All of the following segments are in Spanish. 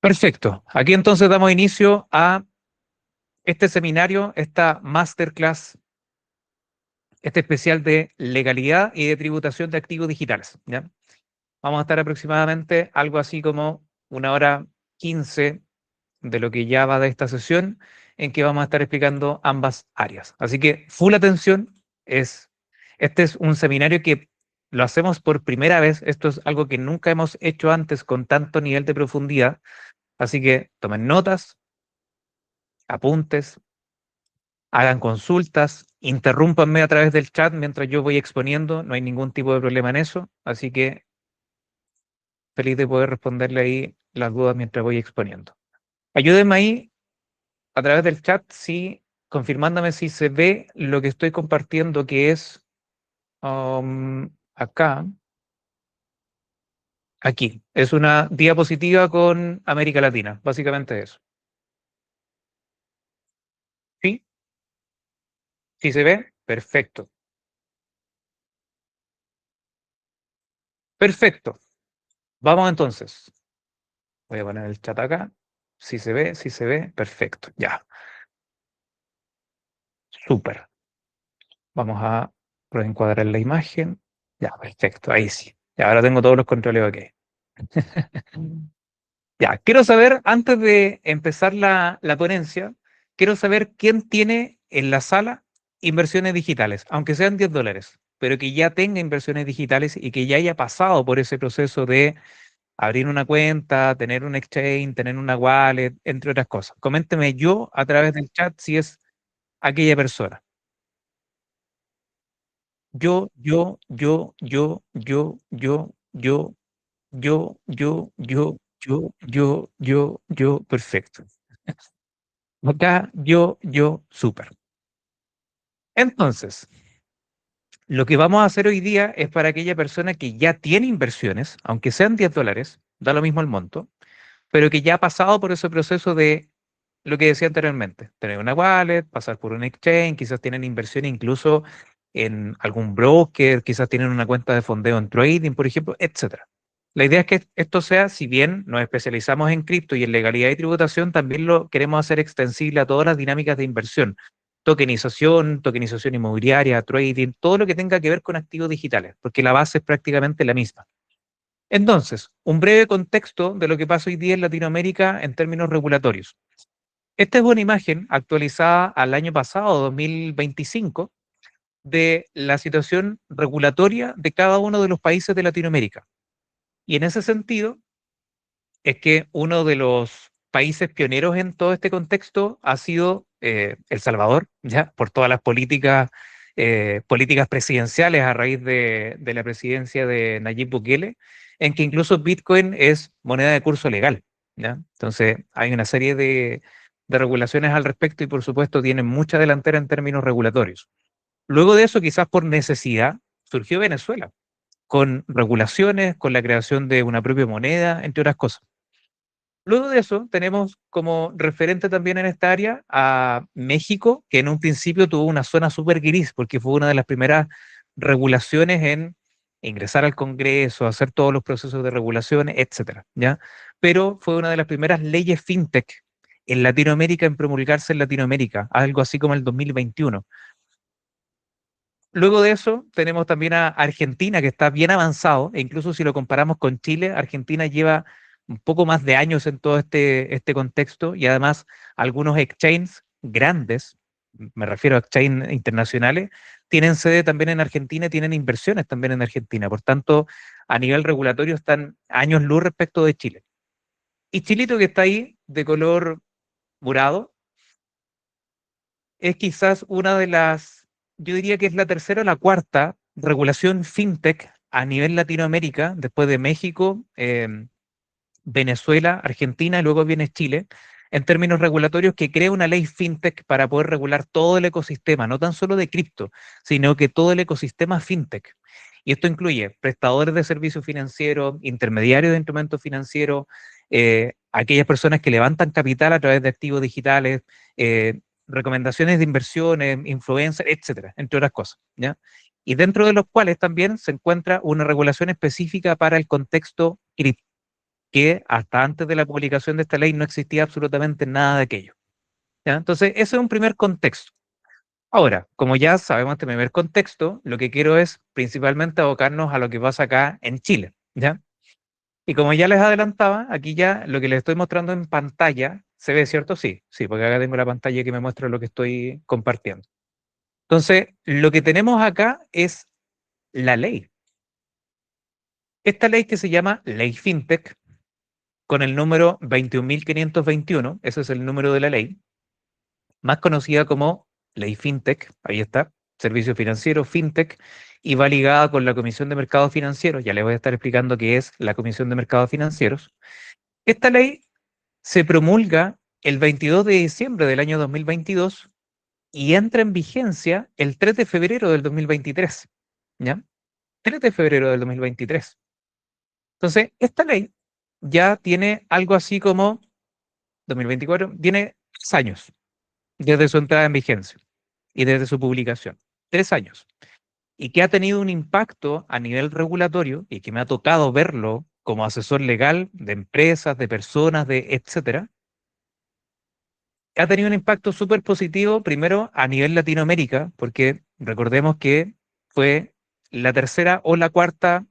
Perfecto. Aquí entonces damos inicio a este seminario, esta masterclass, este especial de legalidad y de tributación de activos digitales, ¿ya? Vamos a estar aproximadamente algo así como 1 hora 15 de lo que ya va de esta sesión, en que vamos a estar explicando ambas áreas. Así que full atención, este es un seminario que lo hacemos por primera vez, esto es algo que nunca hemos hecho antes con tanto nivel de profundidad, así que tomen notas, apuntes, hagan consultas, interrúmpanme a través del chat mientras yo voy exponiendo, no hay ningún tipo de problema en eso, así que feliz de poder responderle ahí las dudas mientras voy exponiendo. Ayúdenme ahí a través del chat, sí, confirmándome si se ve lo que estoy compartiendo, que es acá, aquí. Es una diapositiva con América Latina, básicamente eso. ¿Sí? ¿Sí se ve? Perfecto. Perfecto. Vamos entonces. Voy a poner el chat acá. Si se ve, perfecto. Ya, súper. Vamos a reencuadrar la imagen. Ya, perfecto, ahí sí. Ya, ahora tengo todos los controles ok. Ya, quiero saber, antes de empezar la ponencia, quiero saber quién tiene en la sala inversiones digitales, aunque sean $10, pero que ya tenga inversiones digitales y que ya haya pasado por ese proceso de abrir una cuenta, tener un exchange, tener una wallet, entre otras cosas. Coménteme yo a través del chat si es aquella persona. Yo, perfecto. Acá, súper. Entonces, lo que vamos a hacer hoy día es para aquella persona que ya tiene inversiones, aunque sean $10, da lo mismo el monto, pero que ya ha pasado por ese proceso de lo que decía anteriormente, tener una wallet, pasar por un exchange, quizás tienen inversión incluso en algún broker, quizás tienen una cuenta de fondeo en trading, por ejemplo, etcétera. La idea es que esto sea, si bien nos especializamos en cripto y en legalidad y tributación, también lo queremos hacer extensible a todas las dinámicas de inversión, tokenización inmobiliaria, trading, todo lo que tenga que ver con activos digitales, porque la base es prácticamente la misma. Entonces, un breve contexto de lo que pasa hoy día en Latinoamérica en términos regulatorios. Esta es una imagen actualizada al año pasado, 2025, de la situación regulatoria de cada uno de los países de Latinoamérica. Y en ese sentido, es que uno de los países pioneros en todo este contexto ha sido El Salvador, ya por todas las políticas presidenciales a raíz de la presidencia de Nayib Bukele, en que incluso Bitcoin es moneda de curso legal, ¿ya? Entonces, hay una serie de regulaciones al respecto y por supuesto tienen mucha delantera en términos regulatorios. Luego de eso, quizás por necesidad, surgió Venezuela, con regulaciones, con la creación de una propia moneda, entre otras cosas. Luego de eso, tenemos como referente también en esta área a México, que en un principio tuvo una zona súper gris, porque fue una de las primeras regulaciones en ingresar al Congreso, hacer todos los procesos de regulación, etcétera, ¿ya? Pero fue una de las primeras leyes fintech en Latinoamérica en promulgarse en Latinoamérica, algo así como el 2021. Luego de eso, tenemos también a Argentina, que está bien avanzado, e incluso si lo comparamos con Chile, Argentina lleva un poco más de años en todo este contexto y además algunos exchanges grandes, me refiero a exchanges internacionales, tienen sede también en Argentina y tienen inversiones también en Argentina. Por tanto, a nivel regulatorio están años luz respecto de Chile. Y Chilito, que está ahí de color morado, es quizás una de las, yo diría que es la tercera o la cuarta regulación fintech a nivel Latinoamérica, después de México, Venezuela, Argentina y luego viene Chile, en términos regulatorios que crea una ley fintech para poder regular todo el ecosistema, no tan solo de cripto, sino que todo el ecosistema fintech. Y esto incluye prestadores de servicios financieros, intermediarios de instrumentos financieros, aquellas personas que levantan capital a través de activos digitales, recomendaciones de inversiones, influencers, etcétera, entre otras cosas, ¿ya? Y dentro de los cuales también se encuentra una regulación específica para el contexto que hasta antes de la publicación de esta ley no existía absolutamente nada de aquello. ¿Ya? Entonces, ese es un primer contexto. Ahora, como ya sabemos este primer contexto, lo que quiero es principalmente abocarnos a lo que pasa acá en Chile, ¿ya? Y como ya les adelantaba, aquí ya lo que les estoy mostrando en pantalla, ¿se ve, cierto? Sí, sí, porque acá tengo la pantalla que me muestra lo que estoy compartiendo. Entonces, lo que tenemos acá es la ley. Esta ley que se llama Ley FinTech, con el número 21.521, ese es el número de la ley, más conocida como Ley FinTech, ahí está, Servicio Financiero, FinTech, y va ligada con la Comisión de Mercados Financieros, ya les voy a estar explicando qué es la Comisión de Mercados Financieros. Esta ley se promulga el 22 de diciembre del año 2022 y entra en vigencia el 3 de febrero del 2023, ¿ya? 3 de febrero del 2023. Entonces, esta ley ya tiene algo así como 2024, tiene 3 años desde su entrada en vigencia y desde su publicación. 3 años. Y que ha tenido un impacto a nivel regulatorio y que me ha tocado verlo como asesor legal de empresas, de personas, de etcétera, ha tenido un impacto súper positivo, primero a nivel Latinoamérica, porque recordemos que fue la tercera o la cuarta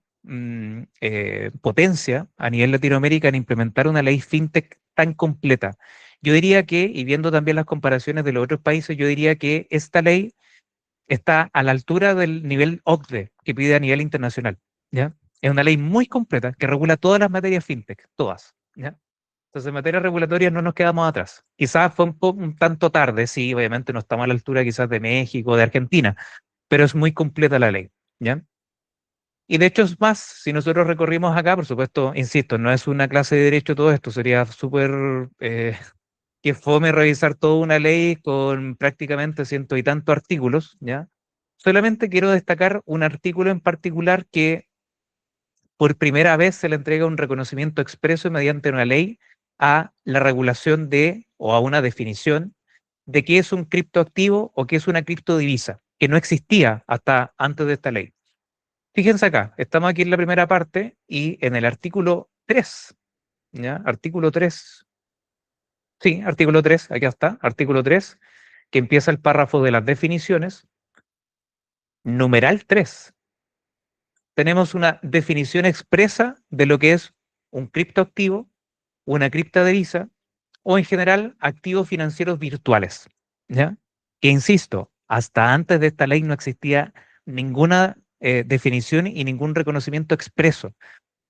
potencia a nivel Latinoamérica en implementar una ley fintech tan completa. Yo diría que, y viendo también las comparaciones de los otros países, yo diría que esta ley está a la altura del nivel OCDE que pide a nivel internacional, ¿ya? Es una ley muy completa que regula todas las materias fintech, todas, ¿ya? Entonces, en materia regulatoria no nos quedamos atrás. Quizás fue un tanto tarde, sí, obviamente no estamos a la altura quizás de México, de Argentina, pero es muy completa la ley, ¿ya? Y de hecho es más, si nosotros recorrimos acá, por supuesto, insisto, no es una clase de derecho todo esto, sería súper que fome revisar toda una ley con prácticamente ciento y tantos artículos, ¿ya? Solamente quiero destacar un artículo en particular que por primera vez se le entrega un reconocimiento expreso mediante una ley a la regulación de, o a una definición de qué es un criptoactivo o qué es una criptodivisa, que no existía hasta antes de esta ley. Fíjense acá, estamos aquí en la primera parte y en el artículo 3, ¿ya? Artículo 3, sí, artículo 3, aquí está, artículo 3, que empieza el párrafo de las definiciones, numeral 3. Tenemos una definición expresa de lo que es un criptoactivo, una criptodivisa o en general activos financieros virtuales, ¿ya? Que insisto, hasta antes de esta ley no existía ninguna definición y ningún reconocimiento expreso.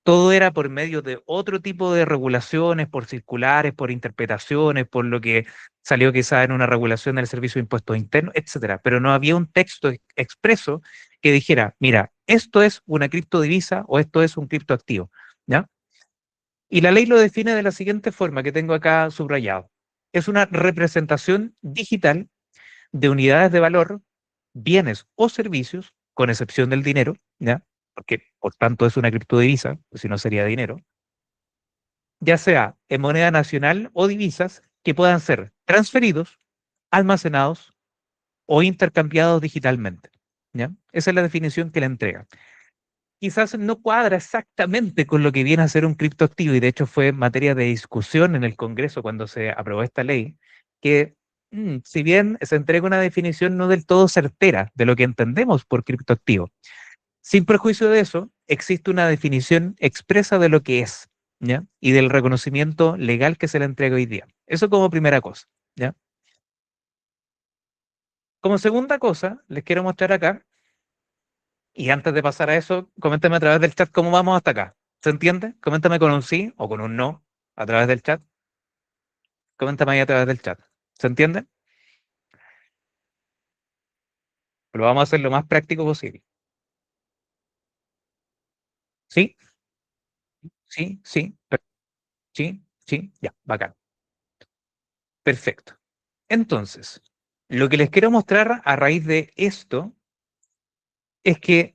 Todo era por medio de otro tipo de regulaciones, por circulares, por interpretaciones, por lo que salió quizá en una regulación del Servicio de Impuestos Internos, etcétera. Pero no había un texto expreso que dijera, mira, esto es una criptodivisa o esto es un criptoactivo, ¿ya? Y la ley lo define de la siguiente forma que tengo acá subrayado. Es una representación digital de unidades de valor, bienes o servicios, con excepción del dinero, ¿ya? Porque por tanto es una criptodivisa, pues si no sería dinero, ya sea en moneda nacional o divisas que puedan ser transferidos, almacenados o intercambiados digitalmente, ¿ya? Esa es la definición que le entrega. Quizás no cuadra exactamente con lo que viene a ser un criptoactivo, y de hecho fue materia de discusión en el Congreso cuando se aprobó esta ley, que si bien se entrega una definición no del todo certera de lo que entendemos por criptoactivo, sin perjuicio de eso, existe una definición expresa de lo que es, ¿ya? Y del reconocimiento legal que se le entrega hoy día. Eso como primera cosa, ¿ya? Como segunda cosa, les quiero mostrar acá, y antes de pasar a eso, coméntame a través del chat cómo vamos hasta acá. ¿Se entiende? Coméntame con un sí o con un no a través del chat. Coméntame ahí a través del chat. ¿Se entiende? Lo vamos a hacer lo más práctico posible. ¿Sí? ¿Sí? ¿Sí? ¿Sí? ¿Sí? Ya, bacán. Perfecto. Entonces, lo que les quiero mostrar a raíz de esto es que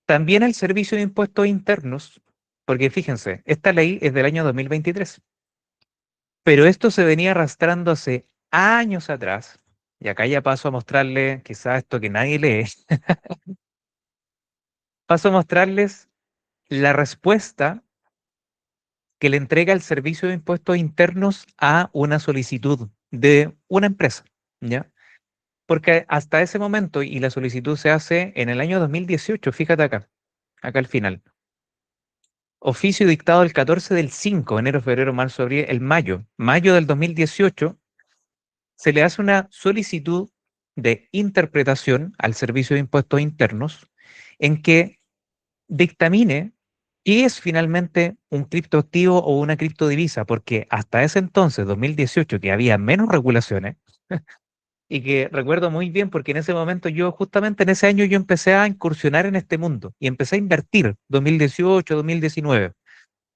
también el Servicio de Impuestos Internos, porque fíjense, esta ley es del año 2023, pero esto se venía arrastrando hace años atrás, y acá ya paso a mostrarles quizás esto que nadie lee, paso a mostrarles la respuesta que le entrega el servicio de impuestos internos a una solicitud de una empresa, ¿ya? Porque hasta ese momento, y la solicitud se hace en el año 2018, fíjate acá al final. Oficio dictado el 14 del 5, enero, febrero, marzo, abril, el mayo del 2018, se le hace una solicitud de interpretación al Servicio de Impuestos Internos en que dictamine qué es finalmente un criptoactivo o una criptodivisa, porque hasta ese entonces, 2018, que había menos regulaciones, y que recuerdo muy bien porque en ese momento yo, justamente en ese año, yo empecé a incursionar en este mundo y empecé a invertir 2018, 2019.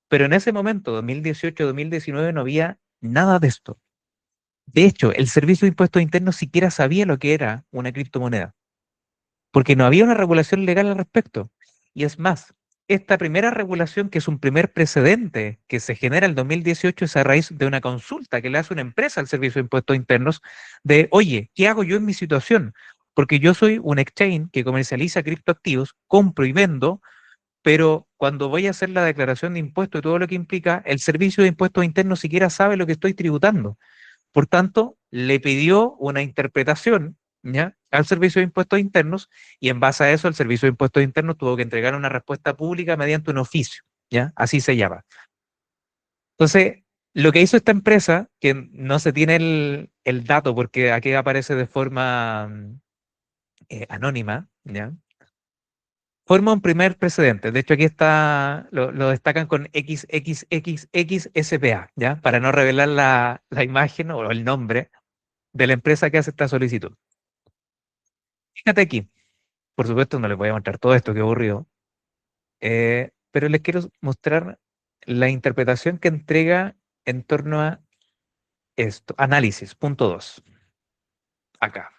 Pero en ese momento, 2018, 2019, no había nada de esto. De hecho, el Servicio de Impuestos Internos siquiera sabía lo que era una criptomoneda, porque no había una regulación legal al respecto. Y es más, esta primera regulación, que es un primer precedente que se genera en 2018, es a raíz de una consulta que le hace una empresa al Servicio de Impuestos Internos de, oye, ¿qué hago yo en mi situación? Porque yo soy un exchange que comercializa criptoactivos, compro y vendo, pero cuando voy a hacer la declaración de impuestos y todo lo que implica, el Servicio de Impuestos Internos siquiera sabe lo que estoy tributando. Por tanto, le pidió una interpretación, ¿ya?, al Servicio de Impuestos Internos, y en base a eso el Servicio de Impuestos Internos tuvo que entregar una respuesta pública mediante un oficio, ¿ya? Así se llama. Entonces, lo que hizo esta empresa, que no se tiene el dato porque aquí aparece de forma anónima, ¿ya?, forma un primer precedente. De hecho, aquí está, lo destacan con XXXXSPA, ¿ya? Para no revelar la imagen o el nombre de la empresa que hace esta solicitud. Fíjate aquí, por supuesto no les voy a mostrar todo esto, qué aburrido, pero les quiero mostrar la interpretación que entrega en torno a esto. Análisis, punto 2, acá.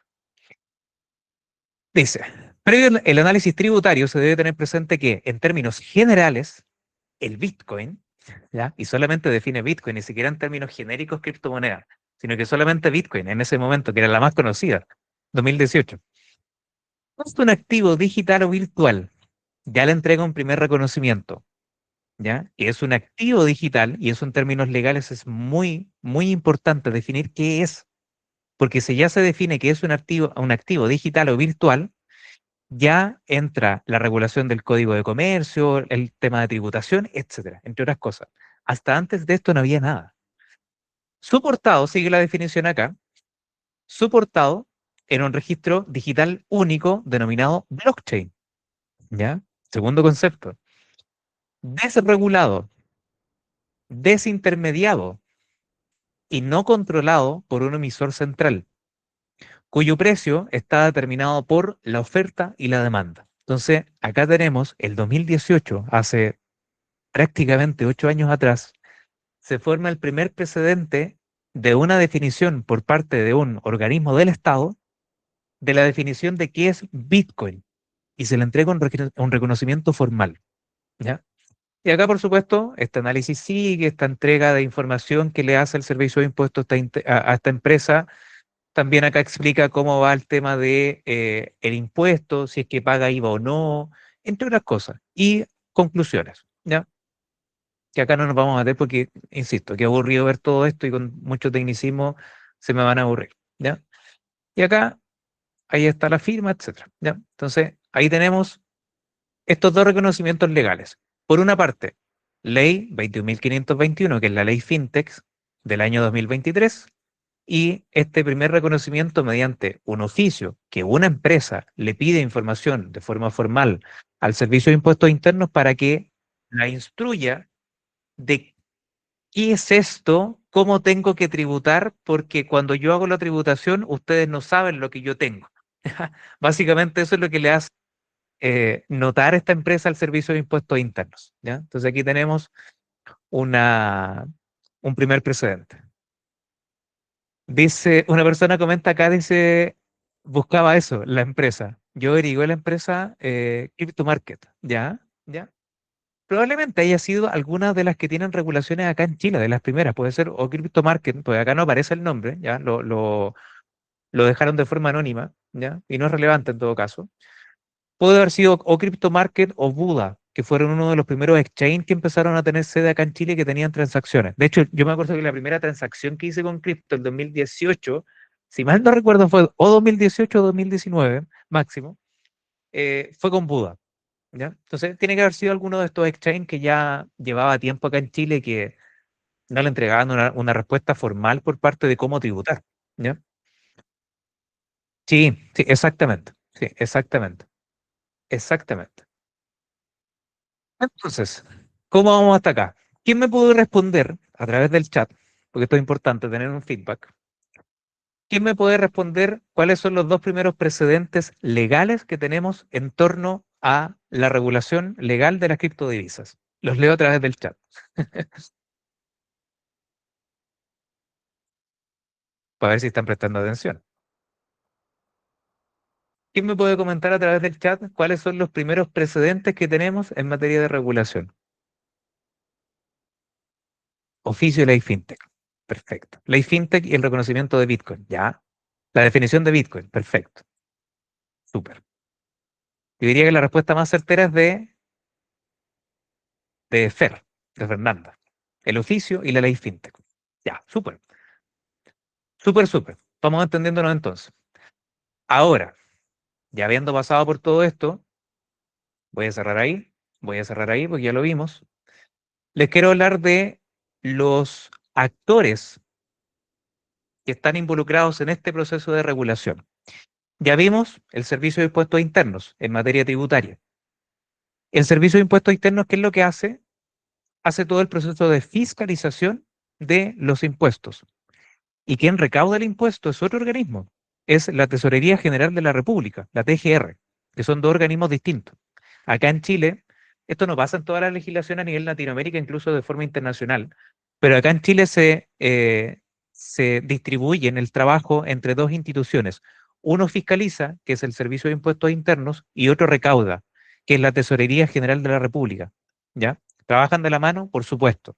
Dice, previo el análisis tributario se debe tener presente que, en términos generales, el Bitcoin, ¿ya? Y solamente define Bitcoin, ni siquiera en términos genéricos criptomoneda, sino que solamente Bitcoin en ese momento, que era la más conocida, 2018. Es un activo digital o virtual. Ya le entrega un primer reconocimiento, ¿ya? Y es un activo digital, y eso en términos legales es muy, muy importante definir qué es, porque si ya se define que es un activo digital o virtual, ya entra la regulación del código de comercio, el tema de tributación, etcétera, entre otras cosas. Hasta antes de esto no había nada. Soportado, sigue la definición acá, soportado en un registro digital único denominado blockchain, ¿ya? Segundo concepto, desregulado, desintermediado y no controlado por un emisor central, cuyo precio está determinado por la oferta y la demanda. Entonces, acá tenemos el 2018, hace prácticamente 8 años atrás, se forma el primer precedente de una definición por parte de un organismo del Estado de la definición de qué es Bitcoin, y se le entrega un reconocimiento formal, ¿ya? Y acá, por supuesto, este análisis sigue, esta entrega de información que le hace el Servicio de Impuestos a esta empresa. También acá explica cómo va el tema de el impuesto, si es que paga IVA o no, entre otras cosas. Y conclusiones, ¿ya? Que acá no nos vamos a meter porque, insisto, que aburrido ver todo esto y con mucho tecnicismo se me van a aburrir, ¿ya? Y acá, ahí está la firma, etcétera, ¿ya? Entonces, ahí tenemos estos dos reconocimientos legales. Por una parte, ley 21.521, que es la ley FinTech del año 2023, y este primer reconocimiento mediante un oficio que una empresa le pide información de forma formal al Servicio de Impuestos Internos para que la instruya de qué es esto, cómo tengo que tributar, porque cuando yo hago la tributación, ustedes no saben lo que yo tengo. Básicamente eso es lo que le hace notar esta empresa al Servicio de Impuestos Internos, ¿ya? Entonces aquí tenemos una, un primer precedente. Dice, una persona comenta acá, dice, buscaba eso, la empresa. Yo averigué la empresa Crypto Market, ¿ya? ¿Ya? Probablemente haya sido alguna de las que tienen regulaciones acá en Chile, de las primeras, puede ser o Crypto Market, pues acá no aparece el nombre, ¿ya? Lo dejaron de forma anónima, ¿ya? Y no es relevante en todo caso. Puede haber sido o CryptoMarket o Buda, que fueron uno de los primeros exchange que empezaron a tener sede acá en Chile que tenían transacciones. De hecho, yo me acuerdo que la primera transacción que hice con cripto en 2018, si mal no recuerdo, fue o 2018 o 2019 máximo, fue con Buda. ¿Ya? Entonces, tiene que haber sido alguno de estos exchange que ya llevaba tiempo acá en Chile que no le entregaban una respuesta formal por parte de cómo tributar. ¿Ya? Sí, sí, exactamente. Sí, exactamente. Exactamente. Entonces, ¿cómo vamos hasta acá? ¿Quién me puede responder a través del chat? Porque esto es importante, tener un feedback. ¿Quién me puede responder cuáles son los dos primeros precedentes legales que tenemos en torno a la regulación legal de las criptodivisas? Los leo a través del chat, para ver si están prestando atención. ¿Quién me puede comentar a través del chat cuáles son los primeros precedentes que tenemos en materia de regulación? Oficio de ley fintech. Perfecto. Ley fintech y el reconocimiento de Bitcoin. Ya. La definición de Bitcoin. Perfecto. Súper. Yo diría que la respuesta más certera es de Fer, de Fernanda. El oficio y la ley fintech. Ya, súper. Súper, súper. Vamos entendiéndonos entonces. Ahora, ya habiendo pasado por todo esto, voy a cerrar ahí. Voy a cerrar ahí porque ya lo vimos. Les quiero hablar de los actores que están involucrados en este proceso de regulación. Ya vimos el Servicio de Impuestos Internos en materia tributaria. El Servicio de Impuestos Internos, ¿qué es lo que hace? Hace todo el proceso de fiscalización de los impuestos. Y quien recauda el impuesto es otro organismo, es la Tesorería General de la República, la TGR, que son dos organismos distintos. Acá en Chile, esto no pasa en toda la legislación a nivel Latinoamérica, incluso de forma internacional, pero acá en Chile se distribuyen el trabajo entre dos instituciones. Uno fiscaliza, que es el Servicio de Impuestos Internos, y otro recauda, que es la Tesorería General de la República. ¿Ya? ¿Trabajan de la mano? Por supuesto.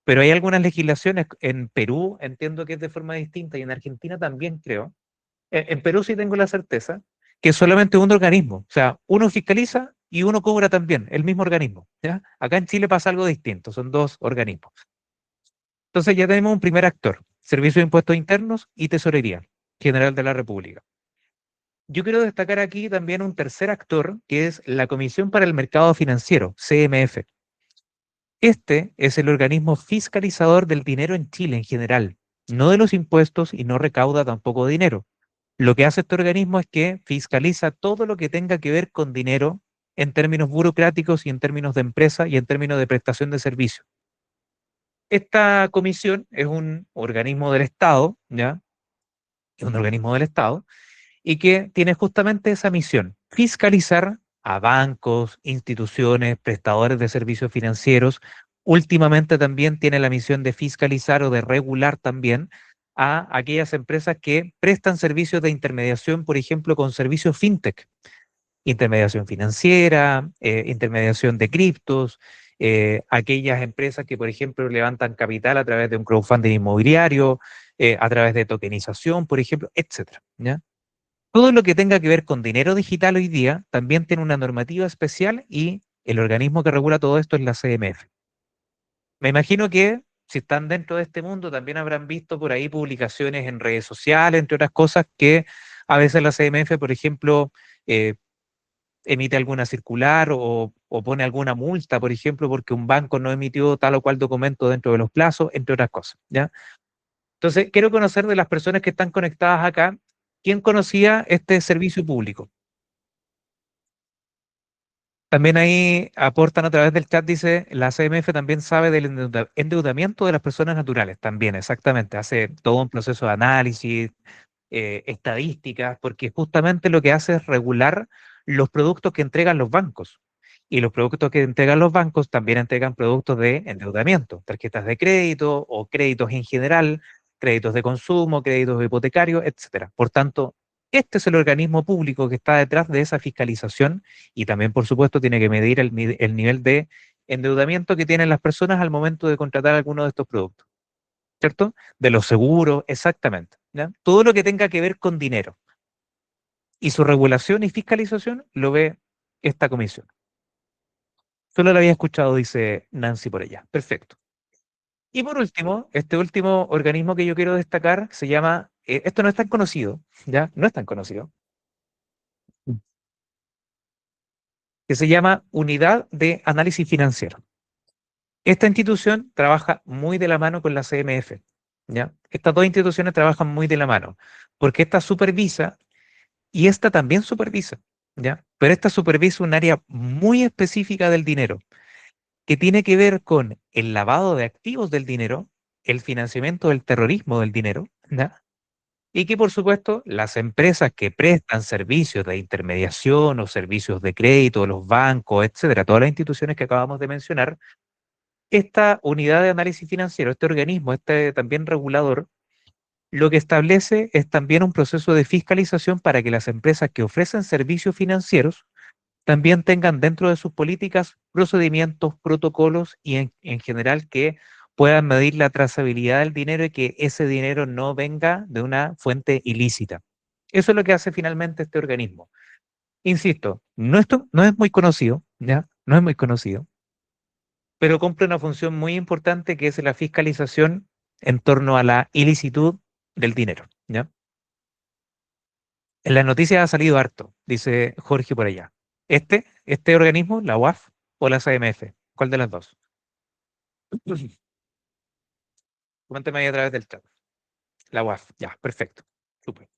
Pero hay algunas legislaciones, en Perú entiendo que es de forma distinta y en Argentina también creo. En Perú sí tengo la certeza que es solamente un organismo. O sea, uno fiscaliza y uno cobra también, el mismo organismo. ¿Ya? Acá en Chile pasa algo distinto, son dos organismos. Entonces ya tenemos un primer actor, Servicio de Impuestos Internos y Tesorería General de la República. Yo quiero destacar aquí también un tercer actor, que es la Comisión para el Mercado Financiero, CMF. Este es el organismo fiscalizador del dinero en Chile en general, no de los impuestos y no recauda tampoco dinero. Lo que hace este organismo es que fiscaliza todo lo que tenga que ver con dinero en términos burocráticos y en términos de empresa y en términos de prestación de servicios. Esta comisión es un organismo del Estado, ¿ya? Es un organismo del Estado y que tiene justamente esa misión, fiscalizar a bancos, instituciones, prestadores de servicios financieros. Últimamente también tiene la misión de fiscalizar o de regular también a aquellas empresas que prestan servicios de intermediación, por ejemplo, con servicios fintech, intermediación financiera, intermediación de criptos, aquellas empresas que, por ejemplo, levantan capital a través de un crowdfunding inmobiliario, a través de tokenización, por ejemplo, etcétera. ¿Ya? Todo lo que tenga que ver con dinero digital hoy día también tiene una normativa especial y el organismo que regula todo esto es la CMF. Me imagino que si están dentro de este mundo también habrán visto por ahí publicaciones en redes sociales, entre otras cosas, que a veces la CMF, por ejemplo, eh, emite alguna circular o pone alguna multa, por ejemplo, porque un banco no emitió tal o cual documento dentro de los plazos, entre otras cosas, ¿ya? Entonces, quiero conocer de las personas que están conectadas acá, ¿quién conocía este servicio público? También ahí aportan a través del chat, dice, la CMF también sabe del endeudamiento de las personas naturales, también, exactamente, hace todo un proceso de análisis, estadísticas, porque justamente lo que hace es regular los productos que entregan los bancos. Y los productos que entregan los bancos también entregan productos de endeudamiento, tarjetas de crédito o créditos en general, créditos de consumo, créditos hipotecarios, etcétera. Por tanto, este es el organismo público que está detrás de esa fiscalización y también, por supuesto, tiene que medir el nivel de endeudamiento que tienen las personas al momento de contratar alguno de estos productos. ¿Cierto? De los seguros, exactamente. ¿Ya? Todo lo que tenga que ver con dinero. y su regulación y fiscalización lo ve esta comisión. Solo lo había escuchado, dice Nancy por allá. Perfecto. Y por último, este último organismo que yo quiero destacar se llama, esto no es tan conocido, ¿ya? No es tan conocido, que se llama Unidad de Análisis Financiero. Esta institución trabaja muy de la mano con la CMF, ¿ya? Estas dos instituciones trabajan muy de la mano, porque esta supervisa y esta también supervisa, ¿ya? Pero esta supervisa un área muy específica del dinero, que tiene que ver con el lavado de activos del dinero, el financiamiento del terrorismo del dinero, ¿ya? Y que por supuesto las empresas que prestan servicios de intermediación o servicios de crédito, los bancos, etcétera, todas las instituciones que acabamos de mencionar, esta unidad de análisis financiero, este organismo, este también regulador, lo que establece es también un proceso de fiscalización para que las empresas que ofrecen servicios financieros también tengan dentro de sus políticas procedimientos, protocolos y en general que puedan medir la trazabilidad del dinero y que ese dinero no venga de una fuente ilícita. Eso es lo que hace finalmente este organismo. Insisto, esto no es muy conocido, ¿ya? No es muy conocido, pero cumple una función muy importante que es la fiscalización en torno a la ilicitud del dinero, ¿ya? En las noticias ha salido harto, dice Jorge por allá. Este organismo, la UAF o la CMF, ¿cuál de las dos? Coméntame ahí a través del chat. La UAF, ya, perfecto. Súper.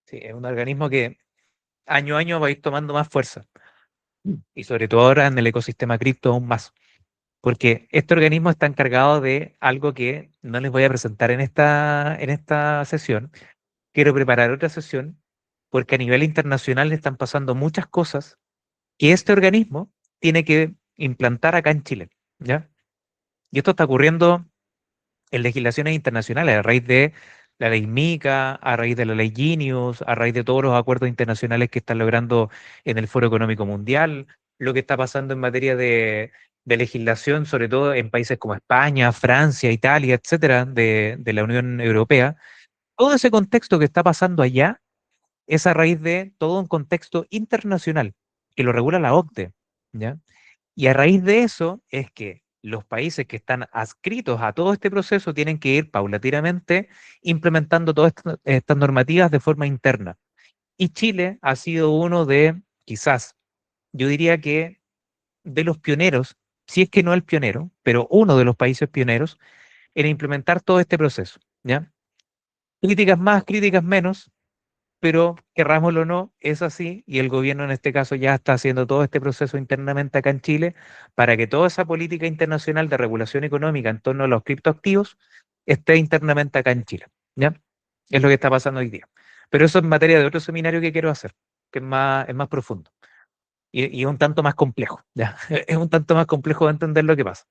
Sí, es un organismo que año a año va a ir tomando más fuerza. Y sobre todo ahora en el ecosistema cripto aún más. Porque este organismo está encargado de algo que no les voy a presentar en esta sesión. Quiero preparar otra sesión porque a nivel internacional le están pasando muchas cosas que este organismo tiene que implantar acá en Chile, ¿ya? Y esto está ocurriendo en legislaciones internacionales a raíz de la ley MiCA, a raíz de la ley Ginius, a raíz de todos los acuerdos internacionales que están logrando en el Foro Económico Mundial, lo que está pasando en materia de legislación, sobre todo en países como España, Francia, Italia, etcétera, de la Unión Europea. Todo ese contexto que está pasando allá es a raíz de todo un contexto internacional que lo regula la OCDE, ¿ya? Y a raíz de eso es que los países que están adscritos a todo este proceso tienen que ir paulatinamente implementando todas estas normativas de forma interna. Y Chile ha sido uno de, quizás, yo diría que de los pioneros, si es que no el pionero, pero uno de los países pioneros en implementar todo este proceso, ¿ya? Críticas más, críticas menos, pero querrámoslo o no, es así y el gobierno en este caso ya está haciendo todo este proceso internamente acá en Chile para que toda esa política internacional de regulación económica en torno a los criptoactivos esté internamente acá en Chile, ¿ya? Es lo que está pasando hoy día. Pero eso es materia de otro seminario que quiero hacer, que es más profundo y un tanto más complejo, ¿ya? Es un tanto más complejo de entender lo que pasa.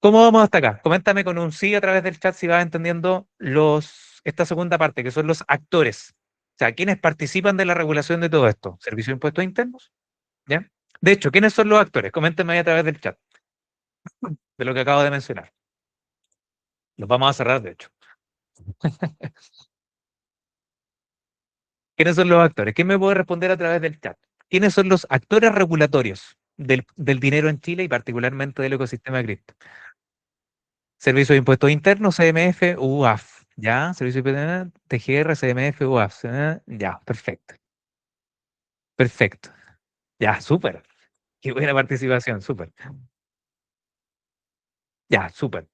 ¿Cómo vamos hasta acá? Coméntame con un sí a través del chat si vas entendiendo esta segunda parte, que son los actores. O sea, ¿quiénes participan de la regulación de todo esto? ¿Servicio de Impuestos Internos? ¿Ya? De hecho, ¿quiénes son los actores? Coméntame ahí a través del chat, de lo que acabo de mencionar. Los vamos a cerrar, de hecho. ¿Quiénes son los actores? ¿Quién me puede responder a través del chat? ¿Quiénes son los actores regulatorios del dinero en Chile y particularmente del ecosistema cripto? Servicio de Impuestos Internos, CMF, UAF. ¿Ya? Servicio de TGR, CMF, UAF. Ya, perfecto. Perfecto. Ya, súper. Qué buena participación, súper. Ya, súper.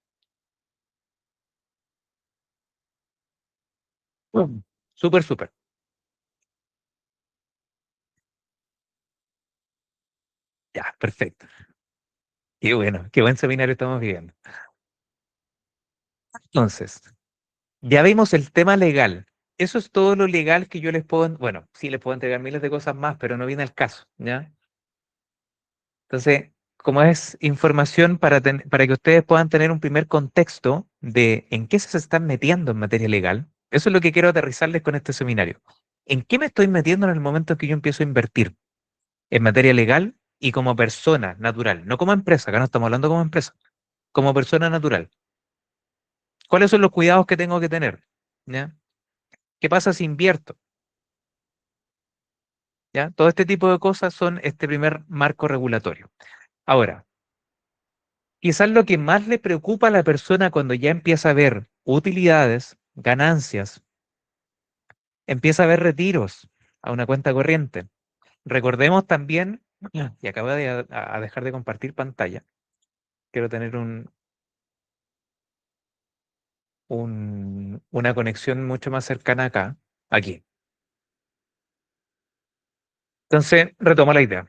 Súper, súper. Ya, perfecto. Qué bueno, qué buen seminario estamos viviendo. Entonces, ya vimos el tema legal. Eso es todo lo legal que yo les puedo, bueno, sí les puedo entregar miles de cosas más, pero no viene al caso, ¿ya? Entonces, como es información para que ustedes puedan tener un primer contexto de en qué se están metiendo en materia legal, eso es lo que quiero aterrizarles con este seminario. ¿En qué me estoy metiendo en el momento en que yo empiezo a invertir en materia legal y como persona natural? No como empresa, acá no estamos hablando como empresa, como persona natural. ¿Cuáles son los cuidados que tengo que tener? ¿Ya? ¿Qué pasa si invierto? ¿Ya? Todo este tipo de cosas son este primer marco regulatorio. Ahora, quizás lo que más le preocupa a la persona cuando ya empieza a ver utilidades, ganancias, empieza a ver retiros a una cuenta corriente. Recordemos también, y acabo de a dejar de compartir pantalla, quiero tener una conexión mucho más cercana acá, aquí. Entonces, retomo la idea.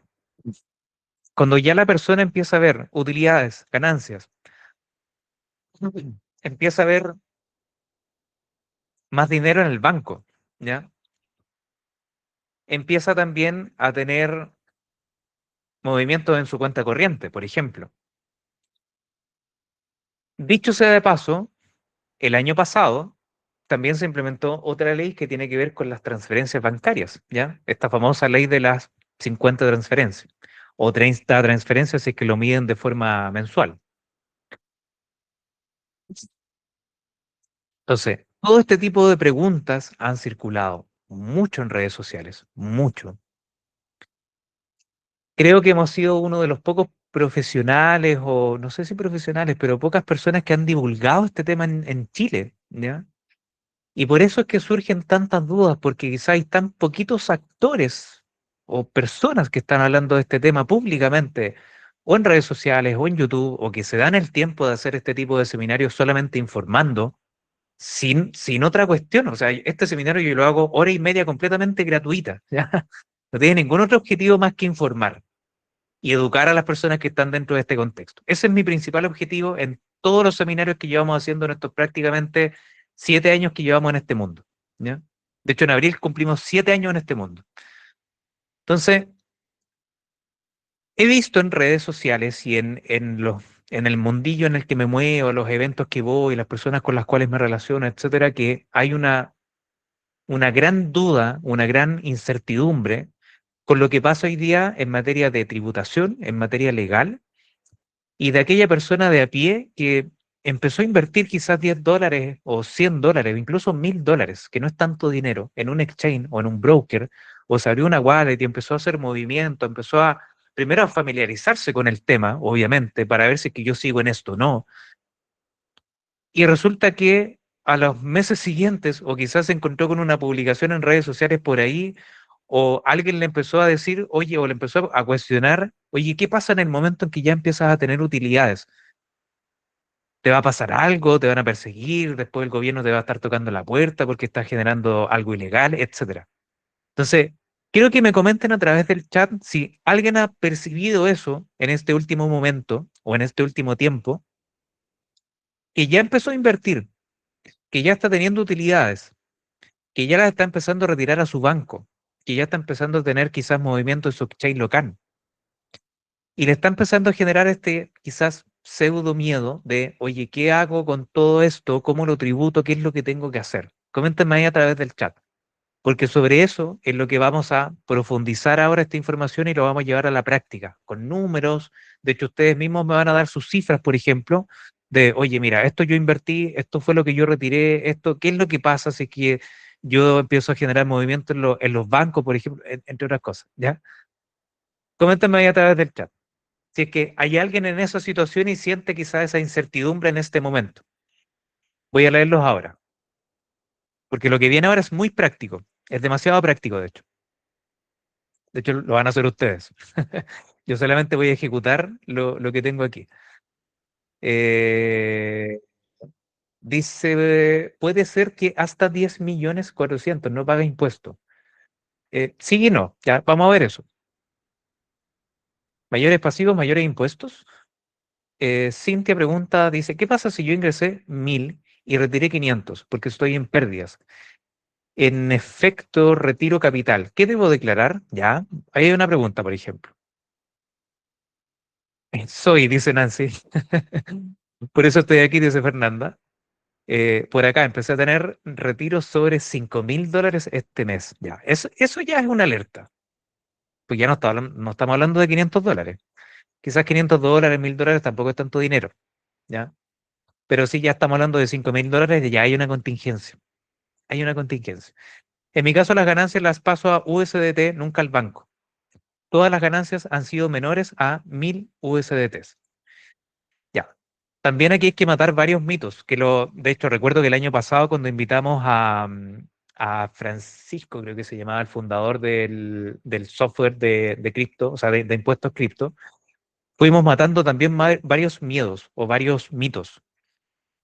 Cuando ya la persona empieza a ver utilidades, ganancias, empieza a ver más dinero en el banco, ¿ya? Empieza también a tener movimientos en su cuenta corriente, por ejemplo. Dicho sea de paso, el año pasado también se implementó otra ley que tiene que ver con las transferencias bancarias, ¿ya? Esta famosa ley de las 50 transferencias o 30 transferencias si es que lo miden de forma mensual. Entonces, todo este tipo de preguntas han circulado mucho en redes sociales, mucho. Creo que hemos sido uno de los pocos profesionales, o no sé si profesionales, pero pocas personas que han divulgado este tema en Chile, ¿ya? Y por eso es que surgen tantas dudas, porque quizá hay tan poquitos actores o personas que están hablando de este tema públicamente, o en redes sociales, o en YouTube, o que se dan el tiempo de hacer este tipo de seminarios solamente informando, sin otra cuestión. O sea, este seminario yo lo hago hora y media completamente gratuita, ¿ya? No tiene ningún otro objetivo más que informar y educar a las personas que están dentro de este contexto. Ese es mi principal objetivo en todos los seminarios que llevamos haciendo en estos prácticamente 7 años que llevamos en este mundo, ¿ya? De hecho, en abril cumplimos 7 años en este mundo. Entonces, he visto en redes sociales y en el mundillo en el que me muevo, los eventos que voy, las personas con las cuales me relaciono, etcétera, que hay una gran duda, una gran incertidumbre con lo que pasa hoy día en materia de tributación, en materia legal, y de aquella persona de a pie que empezó a invertir quizás $10 o $100, incluso $1000, que no es tanto dinero, en un exchange o en un broker, o se abrió una wallet y empezó a hacer movimiento, empezó a primero a familiarizarse con el tema, obviamente, para ver si es que yo sigo en esto o no. Y resulta que a los meses siguientes, o quizás se encontró con una publicación en redes sociales por ahí, o alguien le empezó a decir, oye, o le empezó a cuestionar, oye, ¿qué pasa en el momento en que ya empiezas a tener utilidades? ¿Te va a pasar algo? ¿Te van a perseguir? Después el gobierno te va a estar tocando la puerta porque estás generando algo ilegal, etcétera. Entonces, quiero que me comenten a través del chat si alguien ha percibido eso en este último momento o en este último tiempo, que ya empezó a invertir, que ya está teniendo utilidades, que ya las está empezando a retirar a su banco, que ya está empezando a tener quizás movimientos en su exchange local y le está empezando a generar este quizás pseudo miedo de, oye, ¿qué hago con todo esto? ¿Cómo lo tributo? ¿Qué es lo que tengo que hacer? Coméntenme ahí a través del chat, porque sobre eso es lo que vamos a profundizar ahora esta información y lo vamos a llevar a la práctica, con números. De hecho, ustedes mismos me van a dar sus cifras, por ejemplo, de, oye, mira, esto yo invertí, esto fue lo que yo retiré, esto, ¿qué es lo que pasa si es que yo empiezo a generar movimiento en los bancos, por ejemplo, entre otras cosas, ¿ya? Coméntenme ahí a través del chat. Si es que hay alguien en esa situación y siente quizá esa incertidumbre en este momento. Voy a leerlos ahora, porque lo que viene ahora es muy práctico, es demasiado práctico, de hecho. De hecho, lo van a hacer ustedes. Yo solamente voy a ejecutar lo que tengo aquí. Eh, dice, puede ser que hasta 10.400.000 no paga impuesto. Sí y no, ya, vamos a ver eso. Mayores pasivos, mayores impuestos. Cintia pregunta, dice, ¿qué pasa si yo ingresé 1000 y retiré 500 porque estoy en pérdidas? En efecto, retiro capital. ¿Qué debo declarar? Ya, ahí hay una pregunta, por ejemplo. Soy, dice Nancy. Por eso estoy aquí, dice Fernanda. Por acá empecé a tener retiros sobre $5000 este mes. Ya, eso ya es una alerta. Pues ya no estamos hablando de $500. Quizás $500, $1000 tampoco es tanto dinero. ¿Ya? Pero sí ya estamos hablando de $5000 y ya hay una contingencia. hay una contingencia. En mi caso, las ganancias las paso a USDT, nunca al banco. Todas las ganancias han sido menores a 1000 USDTs. Ya. También aquí hay que matar varios mitos, de hecho, recuerdo que el año pasado cuando invitamos a Francisco, creo que se llamaba el fundador del software de cripto, o sea, de impuestos cripto, fuimos matando también varios miedos o varios mitos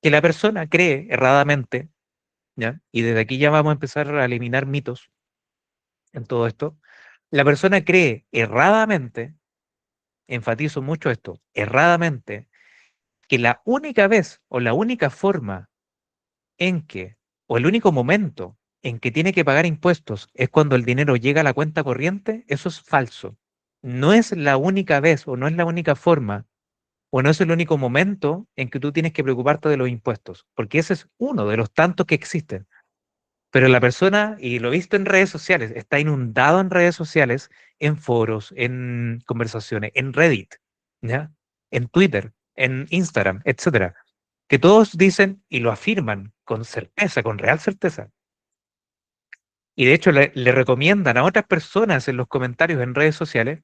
que la persona cree erradamente, ¿ya? Y desde aquí ya vamos a empezar a eliminar mitos en todo esto. La persona cree erradamente, enfatizo mucho esto, erradamente, que la única vez o la única forma en que, o el único momento en que tiene que pagar impuestos es cuando el dinero llega a la cuenta corriente, eso es falso. No es la única vez o no es la única forma o no es el único momento en que tú tienes que preocuparte de los impuestos, porque ese es uno de los tantos que existen. Pero la persona, y lo he visto en redes sociales, está inundado en redes sociales, en foros, en conversaciones, en Reddit, ¿ya? En Twitter, en Instagram, etcétera, que todos dicen y lo afirman con certeza, con real certeza. Y de hecho le recomiendan a otras personas en los comentarios en redes sociales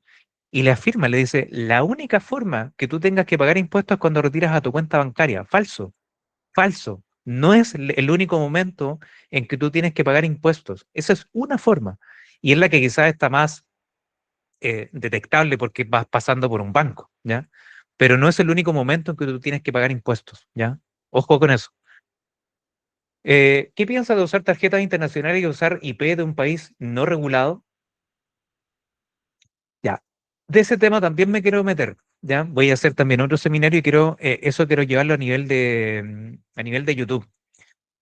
y le afirma, le dice, la única forma que tú tengas que pagar impuestos es cuando retiras a tu cuenta bancaria. Falso, falso. No es el único momento en que tú tienes que pagar impuestos. Esa es una forma. Y es la que quizás está más detectable porque vas pasando por un banco, ¿ya? Pero no es el único momento en que tú tienes que pagar impuestos, ¿ya? Ojo con eso. ¿Qué piensas de usar tarjetas internacionales y usar IP de un país no regulado? Ya, de ese tema también me quiero meter, ¿ya? Voy a hacer también otro seminario y eso quiero llevarlo a nivel de YouTube.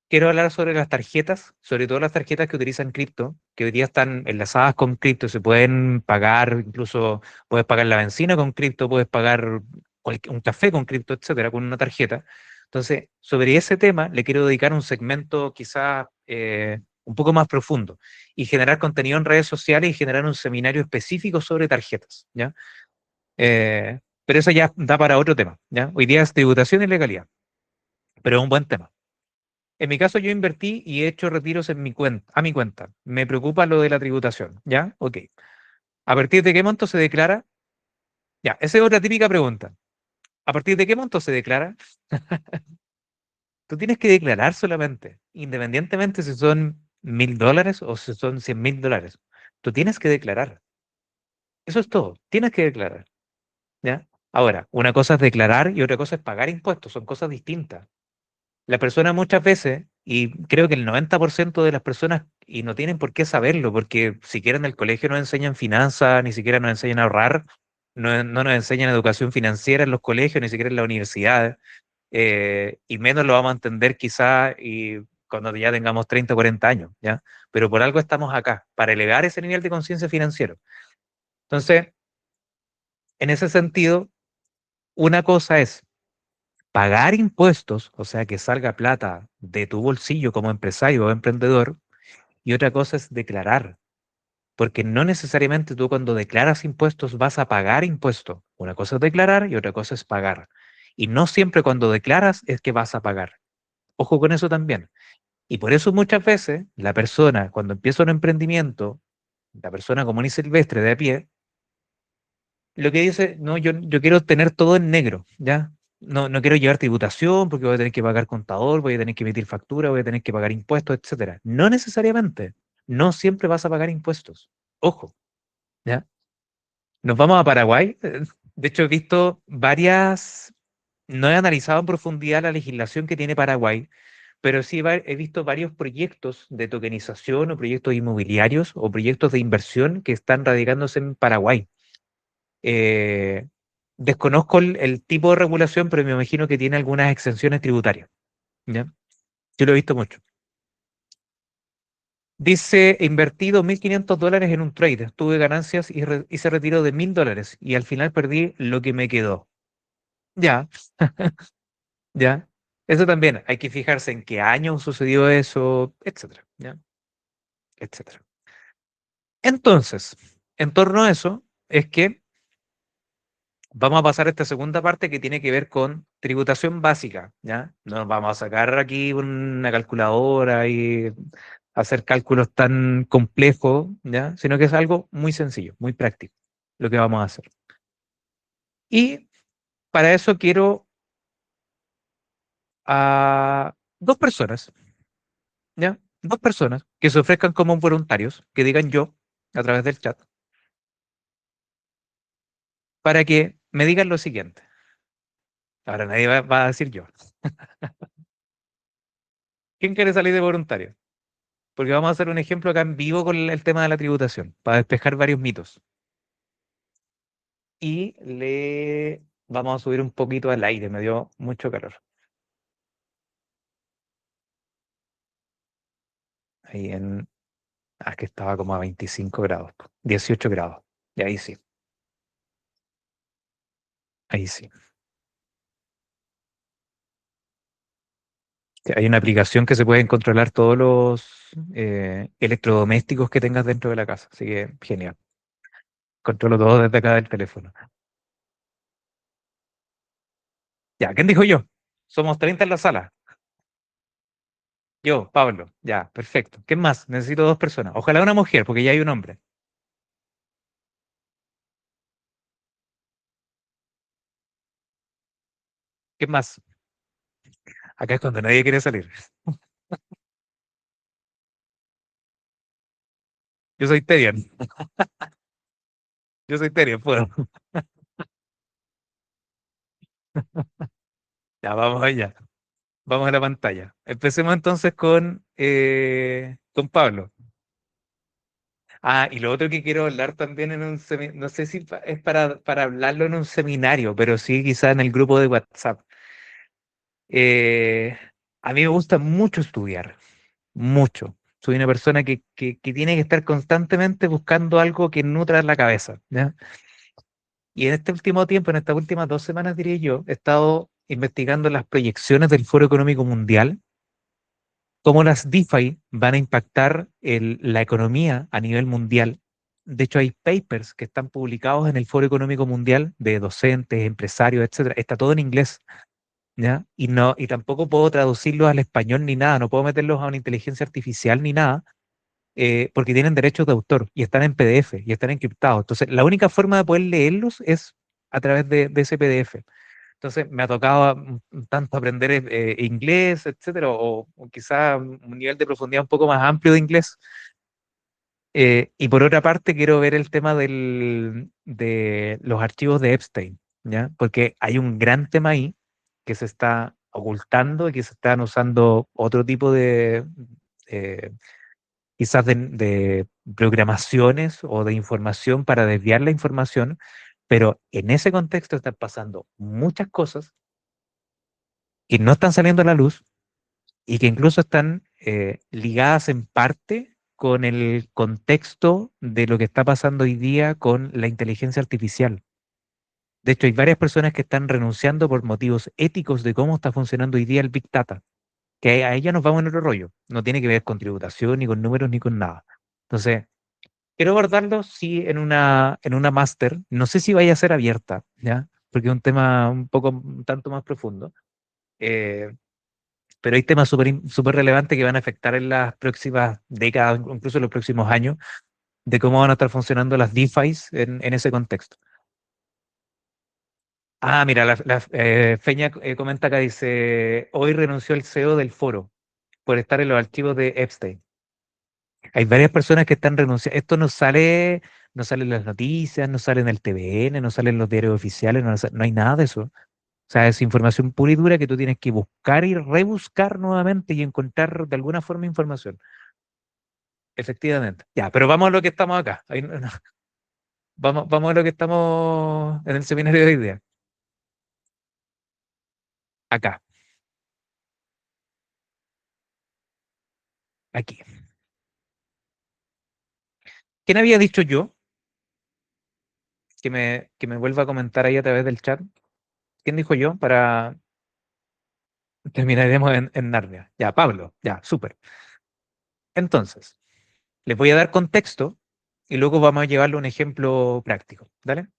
Quiero hablar sobre las tarjetas, sobre todo las tarjetas que utilizan cripto, que hoy día están enlazadas con cripto, se pueden pagar, incluso puedes pagar la benzina con cripto, puedes pagar un café con cripto, etcétera, con una tarjeta. Entonces, sobre ese tema le quiero dedicar un segmento quizás un poco más profundo y generar contenido en redes sociales y generar un seminario específico sobre tarjetas, ¿ya? Pero eso ya da para otro tema, ¿ya? Hoy día es tributación y legalidad, pero es un buen tema. En mi caso, yo invertí y he hecho retiros en mi cuenta, a mi cuenta. Me preocupa lo de la tributación, ¿ya? Ok. ¿A partir de qué monto se declara? Ya, esa es otra típica pregunta. ¿A partir de qué monto se declara? Tú tienes que declarar solamente, independientemente si son $1000 o si son $100.000. Tú tienes que declarar. Eso es todo. Tienes que declarar, ¿ya? Ahora, una cosa es declarar y otra cosa es pagar impuestos. Son cosas distintas. La persona muchas veces, y creo que el 90% de las personas, y no tienen por qué saberlo, porque siquiera en el colegio nos enseñan finanzas, ni siquiera nos enseñan a ahorrar, no nos enseñan educación financiera en los colegios, ni siquiera en la universidad, y menos lo vamos a entender quizá y cuando ya tengamos 30 o 40 años, ¿ya? Pero por algo estamos acá, para elevar ese nivel de conciencia financiero. Entonces, en ese sentido, una cosa es pagar impuestos, o sea, que salga plata de tu bolsillo como empresario o emprendedor, y otra cosa es declarar, porque no necesariamente tú cuando declaras impuestos vas a pagar impuestos. Una cosa es declarar y otra cosa es pagar. Y no siempre cuando declaras es que vas a pagar. Ojo con eso también. Y por eso muchas veces la persona, cuando empieza un emprendimiento, la persona común y silvestre de a pie, lo que dice, no, yo quiero tener todo en negro, ¿ya? No quiero llevar tributación porque voy a tener que pagar contador, voy a tener que emitir factura, voy a tener que pagar impuestos, etcétera. No necesariamente. No siempre vas a pagar impuestos. Ojo, ¿ya? Nos vamos a Paraguay. De hecho, he visto no he analizado en profundidad la legislación que tiene Paraguay, pero sí he visto varios proyectos de tokenización o proyectos inmobiliarios o proyectos de inversión que están radicándose en Paraguay. Eh, Desconozco el tipo de regulación, pero me imagino que tiene algunas exenciones tributarias, ¿ya? Yo lo he visto mucho. Dice, invertí $2500 en un trade, tuve ganancias y hice retiro de $1000 y al final perdí lo que me quedó. Ya, ya. Eso también, hay que fijarse en qué año sucedió eso, etcétera, ¿ya? Etcétera. Entonces, en torno a eso, es que vamos a pasar a esta segunda parte que tiene que ver con tributación básica, ¿ya? No nos vamos a sacar aquí una calculadora y hacer cálculos tan complejos, ¿ya? Sino que es algo muy sencillo, muy práctico, lo que vamos a hacer. Y para eso quiero a dos personas, ¿ya? Dos personas que se ofrezcan como voluntarios, que digan yo a través del chat, para que me digan lo siguiente. Ahora nadie va a decir yo. ¿Quién quiere salir de voluntario? Porque vamos a hacer un ejemplo acá en vivo con el tema de la tributación, para despejar varios mitos. Y le vamos a subir un poquito al aire, me dio mucho calor. Ahí en, que estaba como a 25 grados, 18 grados. Y ahí sí. Que hay una aplicación que se pueden controlar todos los electrodomésticos que tengas dentro de la casa. Así que genial. Controlo todo desde acá del teléfono. Ya, ¿quién dijo yo? Somos 30 en la sala. Yo, Pablo. Ya, perfecto. ¿Qué más? Necesito dos personas. Ojalá una mujer, porque ya hay un hombre. ¿Qué más? Acá es cuando nadie quiere salir. Yo soy Terian. Yo soy Terian, puedo. Ya, vamos allá. Vamos a la pantalla. Empecemos entonces con Pablo. Y lo otro que quiero hablar también en un seminario, no sé si es para hablarlo en un seminario, pero sí quizá en el grupo de WhatsApp. Eh, a mí me gusta mucho estudiar, mucho. Soy una persona que tiene que estar constantemente buscando algo que nutra la cabeza, ¿ya? Y en este último tiempo, en estas últimas 2 semanas, diría yo, he estado investigando las proyecciones del Foro Económico Mundial, cómo las DeFi van a impactar la economía a nivel mundial. De hecho, hay papers que están publicados en el Foro Económico Mundial de docentes, empresarios, etcétera. Está todo en inglés, ¿ya? Y no, y tampoco puedo traducirlos al español ni nada, no puedo meterlos a una inteligencia artificial ni nada, porque tienen derechos de autor y están en PDF y están encriptados. Entonces, la única forma de poder leerlos es a través de ese PDF. Entonces me ha tocado tanto aprender inglés, etcétera, o quizá un nivel de profundidad un poco más amplio de inglés. Y por otra parte, quiero ver el tema de los archivos de Epstein, ¿ya? Porque hay un gran tema ahí que se está ocultando y que se están usando otro tipo eh, quizás de programaciones o de información para desviar la información, pero en ese contexto están pasando muchas cosas que no están saliendo a la luz y que incluso están ligadas en parte con el contexto de lo que está pasando hoy día con la inteligencia artificial. De hecho, hay varias personas que están renunciando por motivos éticos de cómo está funcionando hoy día el Big Data, que a ella nos vamos en otro rollo. No tiene que ver con tributación, ni con números, ni con nada. Entonces, quiero abordarlo, sí, en una máster. No sé si vaya a ser abierta, ¿ya? Porque es un tema un poco, un tanto más profundo. Eh, pero hay temas súper relevantes que van a afectar en las próximas décadas, incluso en los próximos años, de cómo van a estar funcionando las DeFi's en ese contexto. Mira, Feña comenta acá, dice, hoy renunció el CEO del foro por estar en los archivos de Epstein. Hay varias personas que están renunciando. Esto no sale en las noticias, no sale en el TVN, no sale en los diarios oficiales, no hay nada de eso. O sea, es información pura y dura que tú tienes que buscar y rebuscar nuevamente y encontrar de alguna forma información. Efectivamente. Ya, pero vamos a lo que estamos acá. Vamos a lo que estamos en el seminario de hoy día. Acá, aquí. ¿Quién había dicho yo? Que me vuelva a comentar ahí a través del chat. ¿Quién dijo yo? Para terminaremos en Narnia. Ya, Pablo. Ya, súper. Entonces, les voy a dar contexto y luego vamos a llevarle un ejemplo práctico. ¿Dale?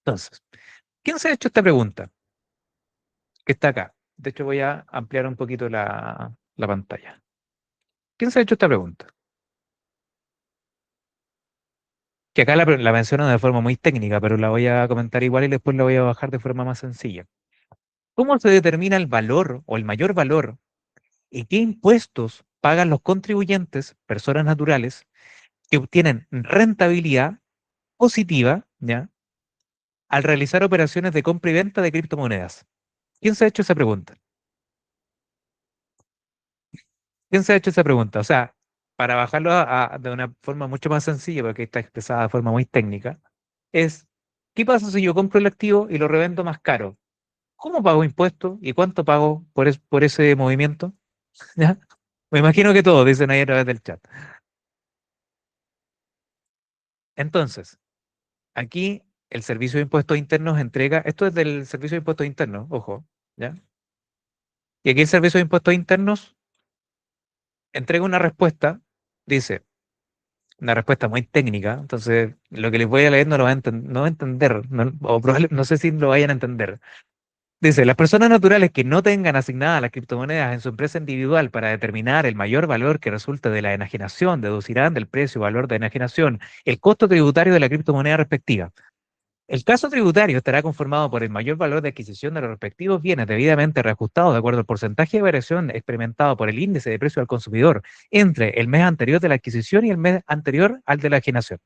Entonces, ¿quién se ha hecho esta pregunta? Que está acá. De hecho, voy a ampliar un poquito la pantalla. ¿Quién se ha hecho esta pregunta? Que acá la menciono de forma muy técnica, pero la voy a comentar igual y después la voy a bajar de forma más sencilla. ¿Cómo se determina el valor o el mayor valor y qué impuestos pagan los contribuyentes, personas naturales, que obtienen rentabilidad positiva, ¿ya? Al realizar operaciones de compra y venta de criptomonedas? ¿Quién se ha hecho esa pregunta? ¿Quién se ha hecho esa pregunta? O sea, para bajarlo de una forma mucho más sencilla, porque está expresada de forma muy técnica, es, ¿qué pasa si yo compro el activo y lo revendo más caro? ¿Cómo pago impuestos y cuánto pago por ese movimiento? ¿Ya? Me imagino que todos dicen ahí a través del chat. Entonces, aquí el Servicio de Impuestos Internos entrega, esto es del Servicio de Impuestos Internos, ojo, ¿ya? Y aquí el Servicio de Impuestos Internos entrega una respuesta, dice, una respuesta muy técnica, entonces lo que les voy a leer no lo va a, no va a entender, o no sé si lo vayan a entender. Dice, las personas naturales que no tengan asignadas las criptomonedas en su empresa individual para determinar el mayor valor que resulta de la enajenación, deducirán del precio o valor de enajenación el costo tributario de la criptomoneda respectiva. El caso tributario estará conformado por el mayor valor de adquisición de los respectivos bienes debidamente reajustados de acuerdo al porcentaje de variación experimentado por el índice de precio al consumidor entre el mes anterior de la adquisición y el mes anterior al de la enajenación.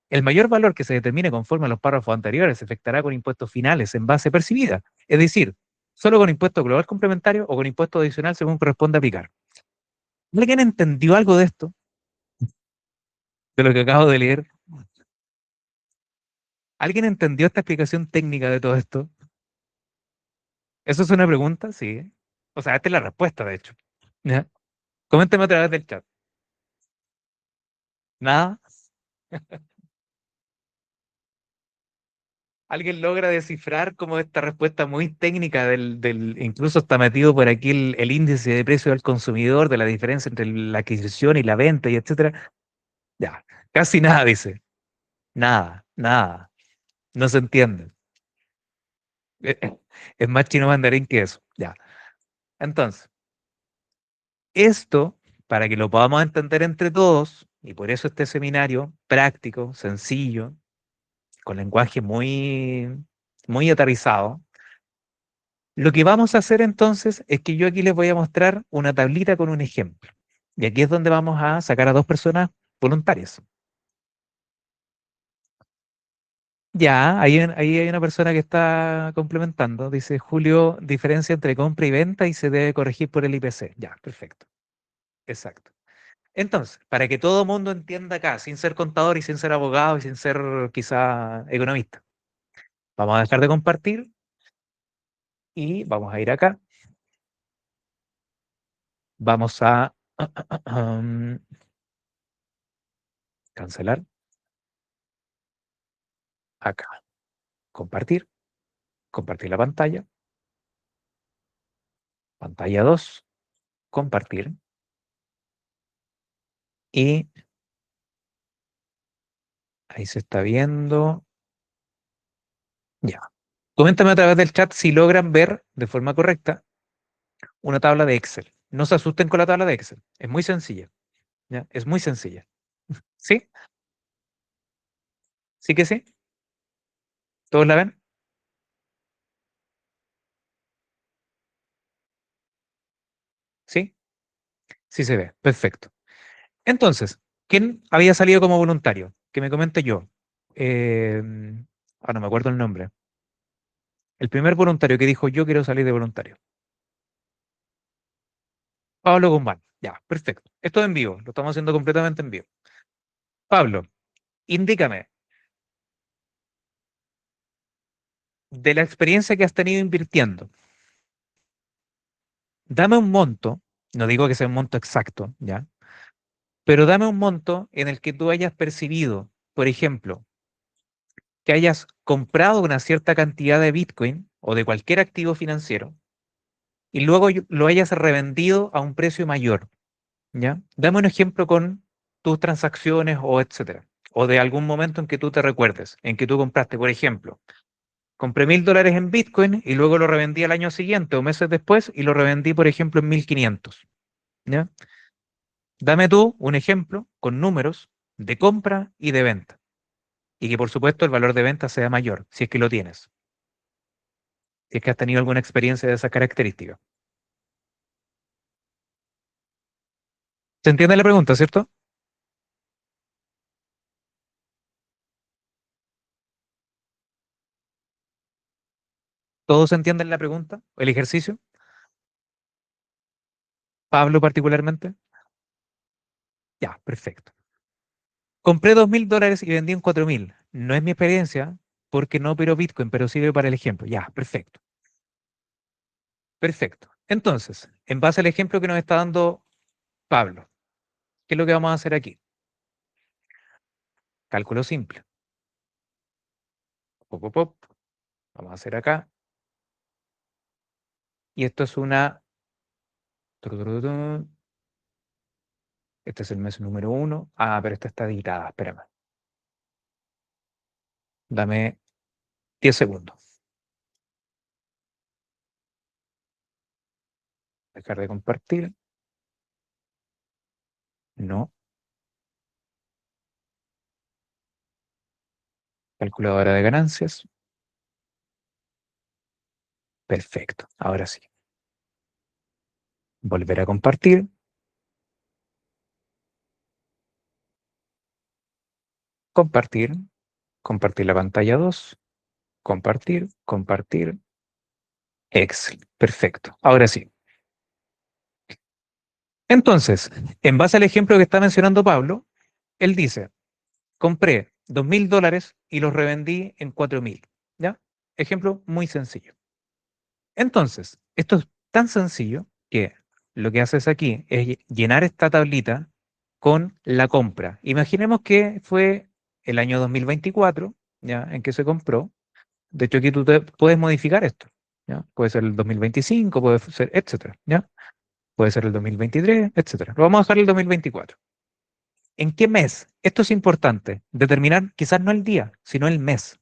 El mayor valor que se determine conforme a los párrafos anteriores se efectuará con impuestos finales en base percibida, es decir, solo con impuesto global complementario o con impuesto adicional según corresponde aplicar. ¿Alguien entendió algo de esto, de lo que acabo de leer? ¿Alguien entendió esta explicación técnica de todo esto? ¿Eso es una pregunta? Sí. O sea, esta es la respuesta, de hecho. ¿Ya? Coméntame a través del chat. ¿Nada? ¿Alguien logra descifrar como esta respuesta muy técnica incluso está metido por aquí el índice de precio del consumidor, de la diferencia entre la adquisición y la venta y etcétera? Ya, casi nada dice. Nada, nada. No se entiende. Es más chino mandarín que eso. Ya. Entonces, esto, para que lo podamos entender entre todos, y por eso este seminario práctico, sencillo, con lenguaje muy aterrizado, lo que vamos a hacer entonces es que yo aquí les voy a mostrar una tablita con un ejemplo. Y aquí es donde vamos a sacar a dos personas voluntarias. Ya, ahí hay una persona que está complementando. Dice, Julio, diferencia entre compra y venta y se debe corregir por el IPC. Ya, perfecto. Exacto. Entonces, para que todo mundo entienda acá, sin ser contador y sin ser abogado y sin ser quizá economista, vamos a dejar de compartir y vamos a ir acá. Vamos a cancelar acá. Compartir, compartir la pantalla, pantalla 2, compartir y ahí se está viendo. Ya. Coméntame a través del chat si logran ver de forma correcta una tabla de Excel. No se asusten con la tabla de Excel. Es muy sencilla. ¿Ya? Es muy sencilla. ¿Sí? ¿Sí que sí? ¿Todos la ven? ¿Sí? Sí se ve. Perfecto. Entonces, ¿quién había salido como voluntario? Que me comente yo. Eh, no me acuerdo el nombre. El primer voluntario que dijo yo quiero salir de voluntario. Pablo Guzmán. Ya, perfecto. Esto es en vivo, lo estamos haciendo completamente en vivo. Pablo, indícame, de la experiencia que has tenido invirtiendo, dame un monto, no digo que sea un monto exacto, ¿ya? Pero dame un monto en el que tú hayas percibido, por ejemplo, que hayas comprado una cierta cantidad de Bitcoin o de cualquier activo financiero y luego lo hayas revendido a un precio mayor, ¿ya? Dame un ejemplo con tus transacciones o etcétera, o de algún momento en que tú te recuerdes, en que tú compraste, por ejemplo. compré $1000 en Bitcoin y luego lo revendí al año siguiente o meses después y lo revendí, por ejemplo, en 1500. ¿Ya? Dame tú un ejemplo con números de compra y de venta. Y que por supuesto el valor de venta sea mayor, si es que lo tienes, si es que has tenido alguna experiencia de esa característica. ¿Se entiende la pregunta, cierto? ¿Todos entienden la pregunta? ¿El ejercicio? ¿Pablo particularmente? Ya, perfecto. Compré $2000 y vendí en 4000. No es mi experiencia porque no opero Bitcoin, pero sirve para el ejemplo. Ya, perfecto. Perfecto. Entonces, en base al ejemplo que nos está dando Pablo, ¿qué es lo que vamos a hacer aquí? Cálculo simple. Pop, pop, pop. Vamos a hacer acá. Y esto es una... turururú. Este es el mes número uno. Ah, pero esta está editada. Espérame. Dame 10 segundos. Dejar de compartir. No. Calculadora de ganancias. Perfecto. Ahora sí. Volver a compartir. Compartir. Compartir la pantalla 2. Compartir. Compartir. Excel. Perfecto. Ahora sí. Entonces, en base al ejemplo que está mencionando Pablo, él dice, compré $2000 y los revendí en 4000. ¿Ya? Ejemplo muy sencillo. Entonces, esto es tan sencillo que lo que haces aquí es llenar esta tablita con la compra. Imaginemos que fue el año 2024, ¿ya? En que se compró. De hecho, aquí tú puedes modificar esto, ¿ya? Puede ser el 2025, puede ser, etcétera, ¿ya? Puede ser el 2023, etcétera. Lo vamos a dejar el 2024. ¿En qué mes? Esto es importante, determinar quizás no el día, sino el mes.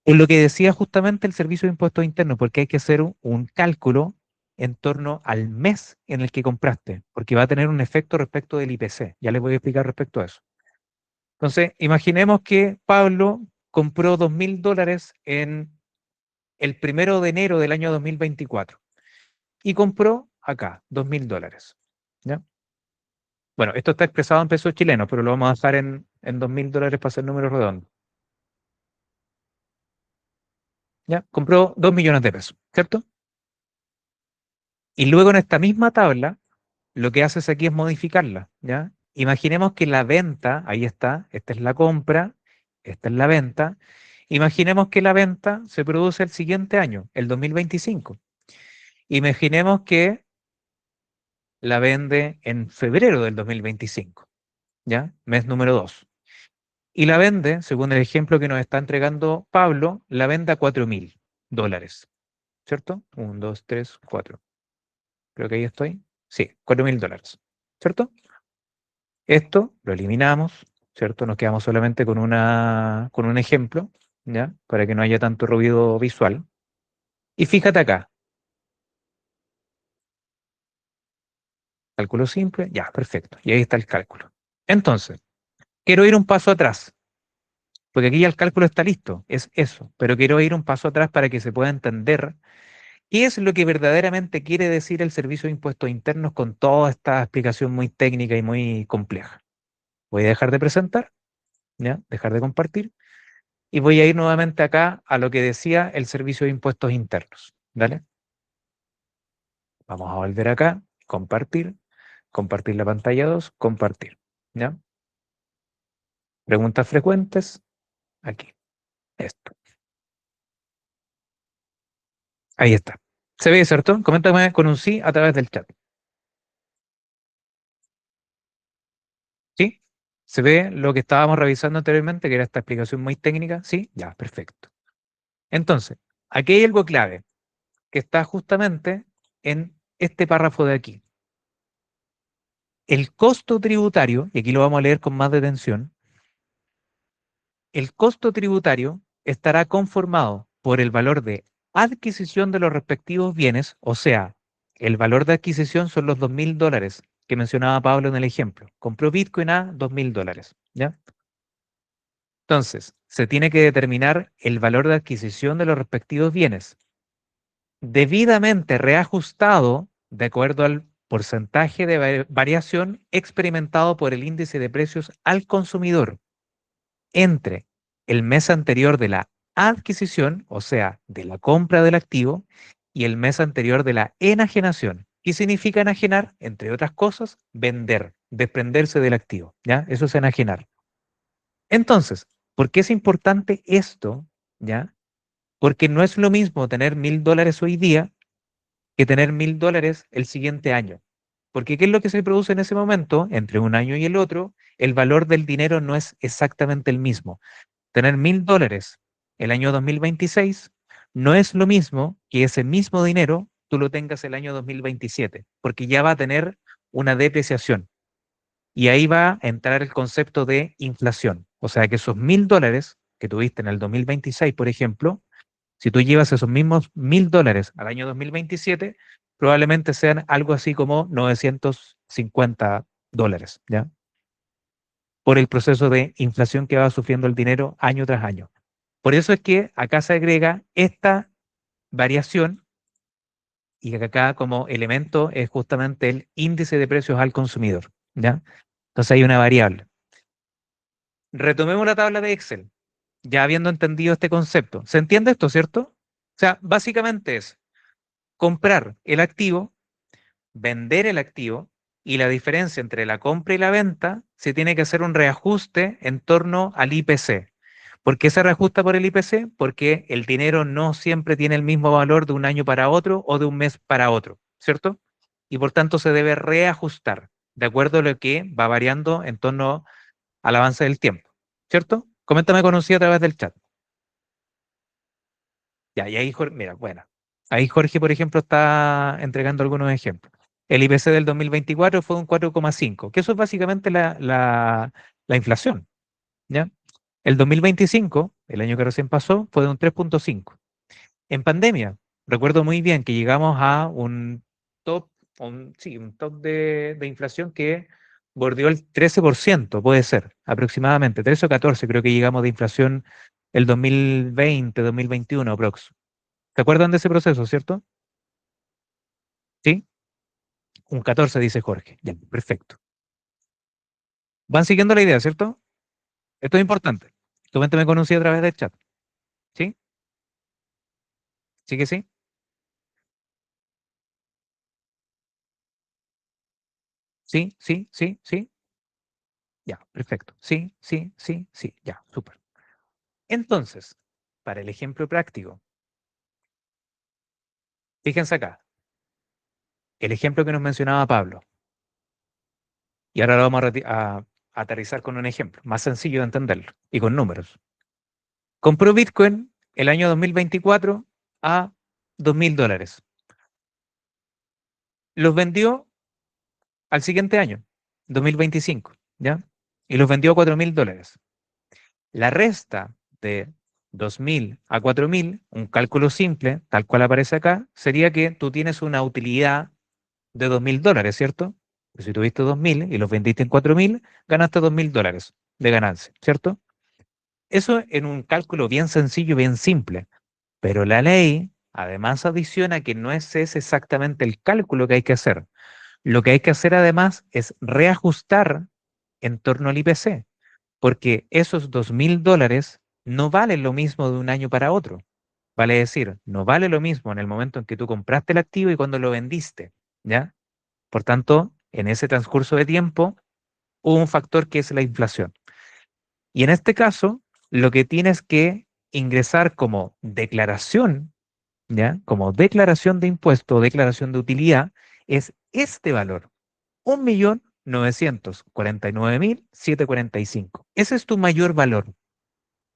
En lo que decía justamente el Servicio de Impuestos Internos, porque hay que hacer un cálculo en torno al mes en el que compraste, porque va a tener un efecto respecto del IPC. Ya les voy a explicar respecto a eso. Entonces, imaginemos que Pablo compró $2000 en el 1 de enero del año 2024 y compró acá $2000. ¿Ya? Bueno, esto está expresado en pesos chilenos, pero lo vamos a dejar en $2000 para hacer números redondos. ¿Ya? Compró 2 millones de pesos, ¿cierto? Y luego en esta misma tabla, lo que haces aquí es modificarla, ¿ya? Imaginemos que la venta, ahí está, esta es la compra, esta es la venta. Imaginemos que la venta se produce el siguiente año, el 2025. Imaginemos que la vende en febrero del 2025, ¿ya? Mes número 2. Y la vende, según el ejemplo que nos está entregando Pablo, la vende a $4000, ¿cierto? 1, 2, 3, 4. Creo que ahí estoy. Sí, $4000, ¿cierto? Esto lo eliminamos, ¿cierto? Nos quedamos solamente con un ejemplo, ¿ya? Para que no haya tanto ruido visual. Y fíjate acá, cálculo simple, ya, perfecto. Y ahí está el cálculo. Entonces, quiero ir un paso atrás, porque aquí ya el cálculo está listo, es eso, pero quiero ir un paso atrás para que se pueda entender qué es lo que verdaderamente quiere decir el Servicio de Impuestos Internos con toda esta explicación muy técnica y muy compleja. Voy a dejar de presentar, ¿ya? Dejar de compartir. Y voy a ir nuevamente acá a lo que decía el Servicio de Impuestos Internos. ¿Vale? Vamos a volver acá, compartir, compartir la pantalla 2, compartir. ¿Ya? Preguntas frecuentes, aquí. Esto. Ahí está. ¿Se ve, cierto? Coméntame con un sí a través del chat. ¿Sí? ¿Se ve lo que estábamos revisando anteriormente, que era esta explicación muy técnica? ¿Sí? Ya, perfecto. Entonces, aquí hay algo clave, que está justamente en este párrafo de aquí. El costo tributario, y aquí lo vamos a leer con más detención, el costo tributario estará conformado por el valor de adquisición de los respectivos bienes, o sea, el valor de adquisición son los $2.000 que mencionaba Pablo en el ejemplo. Compró Bitcoin a $2.000, ¿ya? Entonces, se tiene que determinar el valor de adquisición de los respectivos bienes, debidamente reajustado de acuerdo al porcentaje de variación experimentado por el índice de precios al consumidor entre el mes anterior de la adquisición, o sea, de la compra del activo, y el mes anterior de la enajenación. ¿Qué significa enajenar? Entre otras cosas, vender, desprenderse del activo, ¿ya? Eso es enajenar. Entonces, ¿por qué es importante esto? ¿Ya? Porque no es lo mismo tener $1.000 hoy día que tener $1.000 el siguiente año. Porque ¿qué es lo que se produce en ese momento? Entre un año y el otro, el valor del dinero no es exactamente el mismo. Tener $1.000 el año 2026 no es lo mismo que ese mismo dinero tú lo tengas el año 2027, porque ya va a tener una depreciación. Y ahí va a entrar el concepto de inflación. O sea que esos $1.000 que tuviste en el 2026, por ejemplo, si tú llevas esos mismos $1.000 al año 2027, probablemente sean algo así como $950, ¿ya? Por el proceso de inflación que va sufriendo el dinero año tras año. Por eso es que acá se agrega esta variación y que acá como elemento es justamente el índice de precios al consumidor, ¿ya? Entonces hay una variable. Retomemos la tabla de Excel, ya habiendo entendido este concepto. ¿Se entiende esto, cierto? O sea, básicamente es comprar el activo, vender el activo y la diferencia entre la compra y la venta se tiene que hacer un reajuste en torno al IPC. ¿Por qué se reajusta por el IPC? Porque el dinero no siempre tiene el mismo valor de un año para otro o de un mes para otro, ¿cierto? Y por tanto se debe reajustar de acuerdo a lo que va variando en torno al avance del tiempo, ¿cierto? Coméntame con un sí a través del chat. Ya, y ahí, mira, bueno, ahí Jorge, por ejemplo, está entregando algunos ejemplos. El IPC del 2024 fue un 4,5, que eso es básicamente la inflación, ¿ya? El 2025, el año que recién pasó, fue de un 3,5. En pandemia, recuerdo muy bien que llegamos a un top, sí, un top de inflación que bordeó el 13%, puede ser, aproximadamente, 13 o 14 creo que llegamos de inflación el 2020, 2021, aprox. ¿Se acuerdan de ese proceso, cierto? Sí, un 14, dice Jorge. Ya, perfecto. Van siguiendo la idea, ¿cierto? Esto es importante. Coméntame con un sí a través del chat. ¿Sí? ¿Sí que sí? ¿Sí? ¿Sí? ¿Sí? ¿Sí? Ya, perfecto. Sí, sí, sí, sí. Ya, súper. Entonces, para el ejemplo práctico, fíjense acá, el ejemplo que nos mencionaba Pablo. Y ahora lo vamos a aterrizar con un ejemplo, más sencillo de entenderlo y con números. Compró Bitcoin el año 2024 a $2.000. Los vendió al siguiente año, 2025, ¿ya? Y los vendió a $4.000. La resta de 2.000 a 4.000, un cálculo simple, tal cual aparece acá, sería que tú tienes una utilidad de $2.000, ¿cierto? Pues si tuviste 2.000 y los vendiste en 4.000, ganaste $2.000 de ganancia, ¿cierto? Eso en un cálculo bien sencillo, bien simple. Pero la ley además adiciona que no es ese exactamente el cálculo que hay que hacer. Lo que hay que hacer además es reajustar en torno al IPC, porque esos $2.000 no valen lo mismo de un año para otro. Vale decir, no vale lo mismo en el momento en que tú compraste el activo y cuando lo vendiste, ¿ya? Por tanto, en ese transcurso de tiempo hubo un factor que es la inflación. Y en este caso, lo que tienes que ingresar como declaración, ¿ya? Como declaración de impuesto o declaración de utilidad, es este valor, 1.949.745. Ese es tu mayor valor.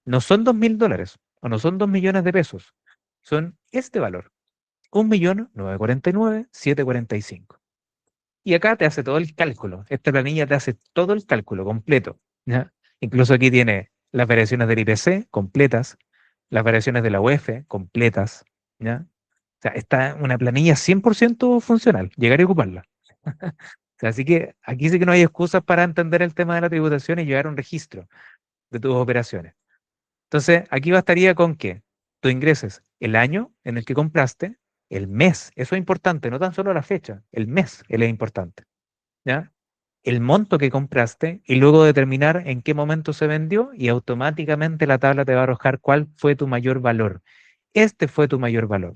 No son $2.000 o no son 2 millones de pesos. Son este valor, 1.949.745. Y acá te hace todo el cálculo. Esta planilla te hace todo el cálculo completo, ¿ya? Incluso aquí tiene las variaciones del IPC completas, las variaciones de la UEF completas, ¿ya? O sea, está una planilla 100% funcional, llegar y ocuparla. O sea, así que aquí sí que no hay excusas para entender el tema de la tributación y llevar un registro de tus operaciones. Entonces, aquí bastaría con que tú ingreses el año en el que compraste, el mes, eso es importante, no tan solo la fecha, el mes él es importante, ¿ya? El monto que compraste y luego determinar en qué momento se vendió y automáticamente la tabla te va a arrojar cuál fue tu mayor valor. Este fue tu mayor valor.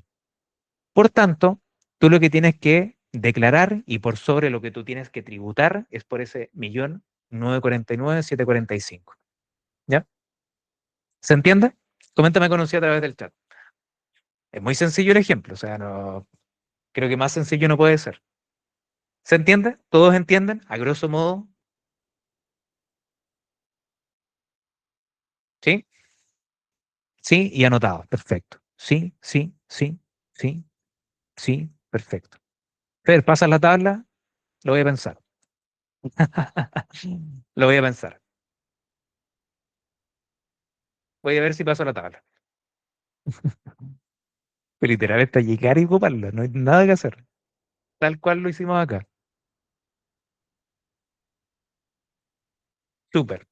Por tanto, tú lo que tienes que declarar y por sobre lo que tú tienes que tributar es por ese 1.949.745. ¿Ya? ¿Se entiende? Coméntame conocido a través del chat. Es muy sencillo el ejemplo, o sea, no creo que más sencillo no puede ser. ¿Se entiende? ¿Todos entienden? A grosso modo, ¿sí? Sí, y anotado. Perfecto. Sí, sí, sí, sí, sí, perfecto. Fer, ¿pasas la tabla? Lo voy a pensar. Lo voy a pensar. Voy a ver si paso la tabla. Pero literal está llegar y ocuparla, no hay nada que hacer. Tal cual lo hicimos acá. Súper.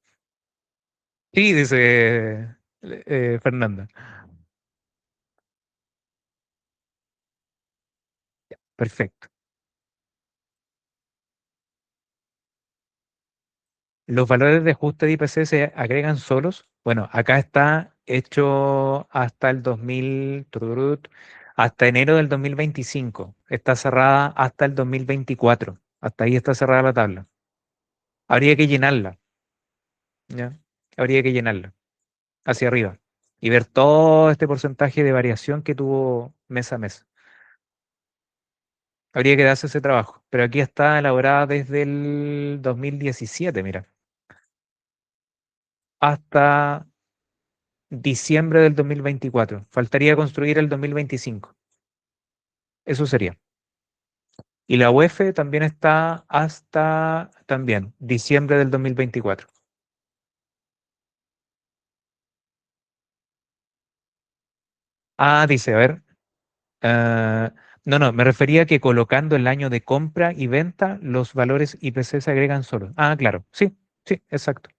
Sí, dice Fernanda. Perfecto. Los valores de ajuste de IPC se agregan solos. Bueno, acá está hecho hasta el 2000, tururut, hasta enero del 2025. Está cerrada hasta el 2024. Hasta ahí está cerrada la tabla. Habría que llenarla, ¿ya? Habría que llenarla hacia arriba y ver todo este porcentaje de variación que tuvo mes a mes. Habría que darse ese trabajo. Pero aquí está elaborada desde el 2017, mira, hasta diciembre del 2024. Faltaría construir el 2025. Eso sería. Y la UEF también está hasta también diciembre del 2024. Ah, dice, a ver. No, no, me refería que colocando el año de compra y venta, los valores IPC se agregan solos. Ah, claro. Sí, sí, exacto.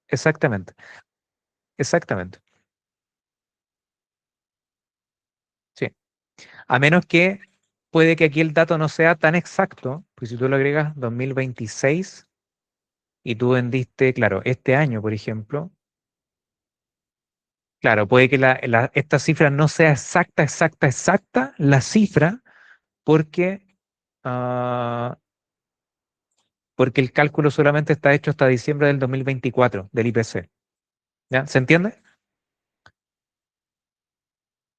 Exactamente. Exactamente. Sí. A menos que puede que aquí el dato no sea tan exacto, pues si tú lo agregas 2026 y tú vendiste, claro, este año, por ejemplo, claro, puede que esta cifra no sea exacta, exacta, exacta, la cifra, porque, ah, porque el cálculo solamente está hecho hasta diciembre del 2024 del IPC. ¿Ya? ¿Se entiende?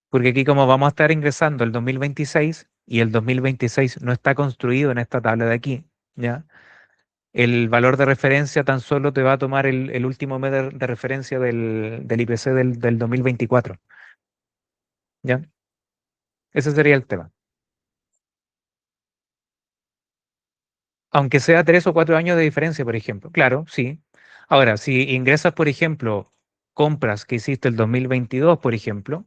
Porque aquí como vamos a estar ingresando el 2026 y el 2026 no está construido en esta tabla de aquí, ¿ya? El valor de referencia tan solo te va a tomar el último mes de referencia del IPC del 2024, ¿ya? Ese sería el tema. Aunque sea 3 o 4 años de diferencia, por ejemplo. Claro, sí. Ahora, si ingresas, por ejemplo, compras que hiciste el 2022, por ejemplo,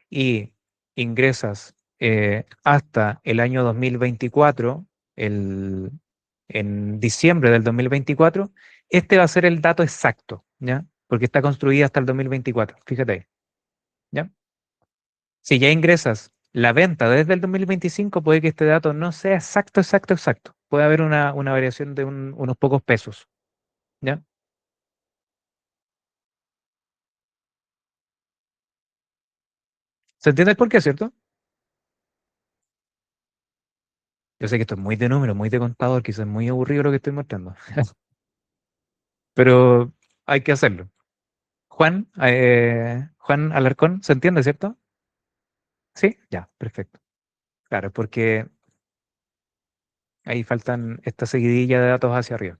y ingresas hasta el año 2024, el, en diciembre del 2024, este va a ser el dato exacto, ¿ya? Porque está construida hasta el 2024, fíjate ahí, ¿ya? Si ya ingresas la venta desde el 2025, puede que este dato no sea exacto, exacto, exacto. Puede haber una variación de unos pocos pesos, ¿ya? ¿Se entiende el porqué, cierto? Yo sé que esto es muy de número, muy de contador, quizás es muy aburrido lo que estoy mostrando, pero hay que hacerlo. Juan Alarcón, ¿se entiende, cierto? Sí, ya, perfecto. Claro, porque ahí faltan esta seguidilla de datos hacia arriba.